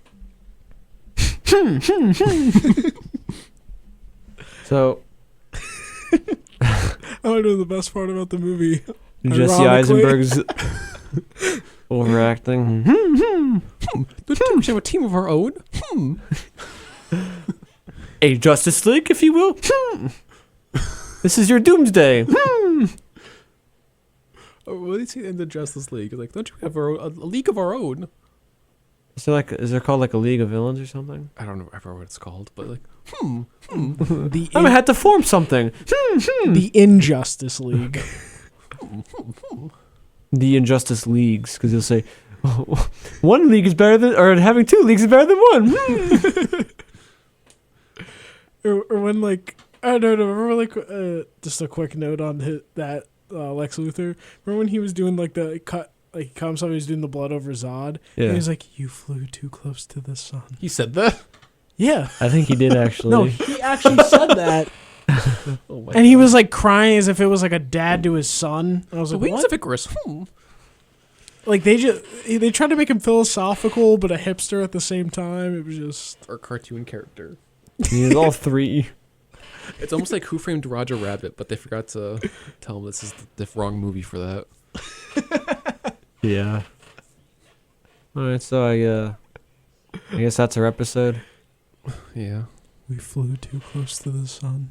So
I know the best part about the movie.
Jesse
Ironically.
Eisenberg's overacting.
Don't you think we should have a team of our own?
A Justice League, if you will. This is your doomsday.
Oh, what did he say in the Justice League? Like, don't you have a league of our own?
Is there called like a League of Villains or something?
I don't know ever what it's called, but like,
The
I had to form something.
the Injustice League.
The Injustice Leagues, because you'll say, oh, one league is better than, or having two leagues is better than one.
or when like I don't know. Remember like just a quick note on that Lex Luthor. Remember when he was doing like the cut, like he comes up, he was doing the blood over Zod.
Yeah.
And he was like, "You flew too close to the sun."
he said that.
Yeah.
I think he did actually.
No, he actually said that,
Oh my
and he was like crying as if it was like a dad to his son. And I was
the
like,
wings
"What?"
of Icarus.
Like they tried to make him philosophical, but a hipster at the same time. It was just
Or cartoon character.
He is all three.
It's almost like Who Framed Roger Rabbit, but they forgot to tell him this is the wrong movie for that.
Yeah. All right, so I guess that's our episode.
Yeah.
we flew too close to the sun.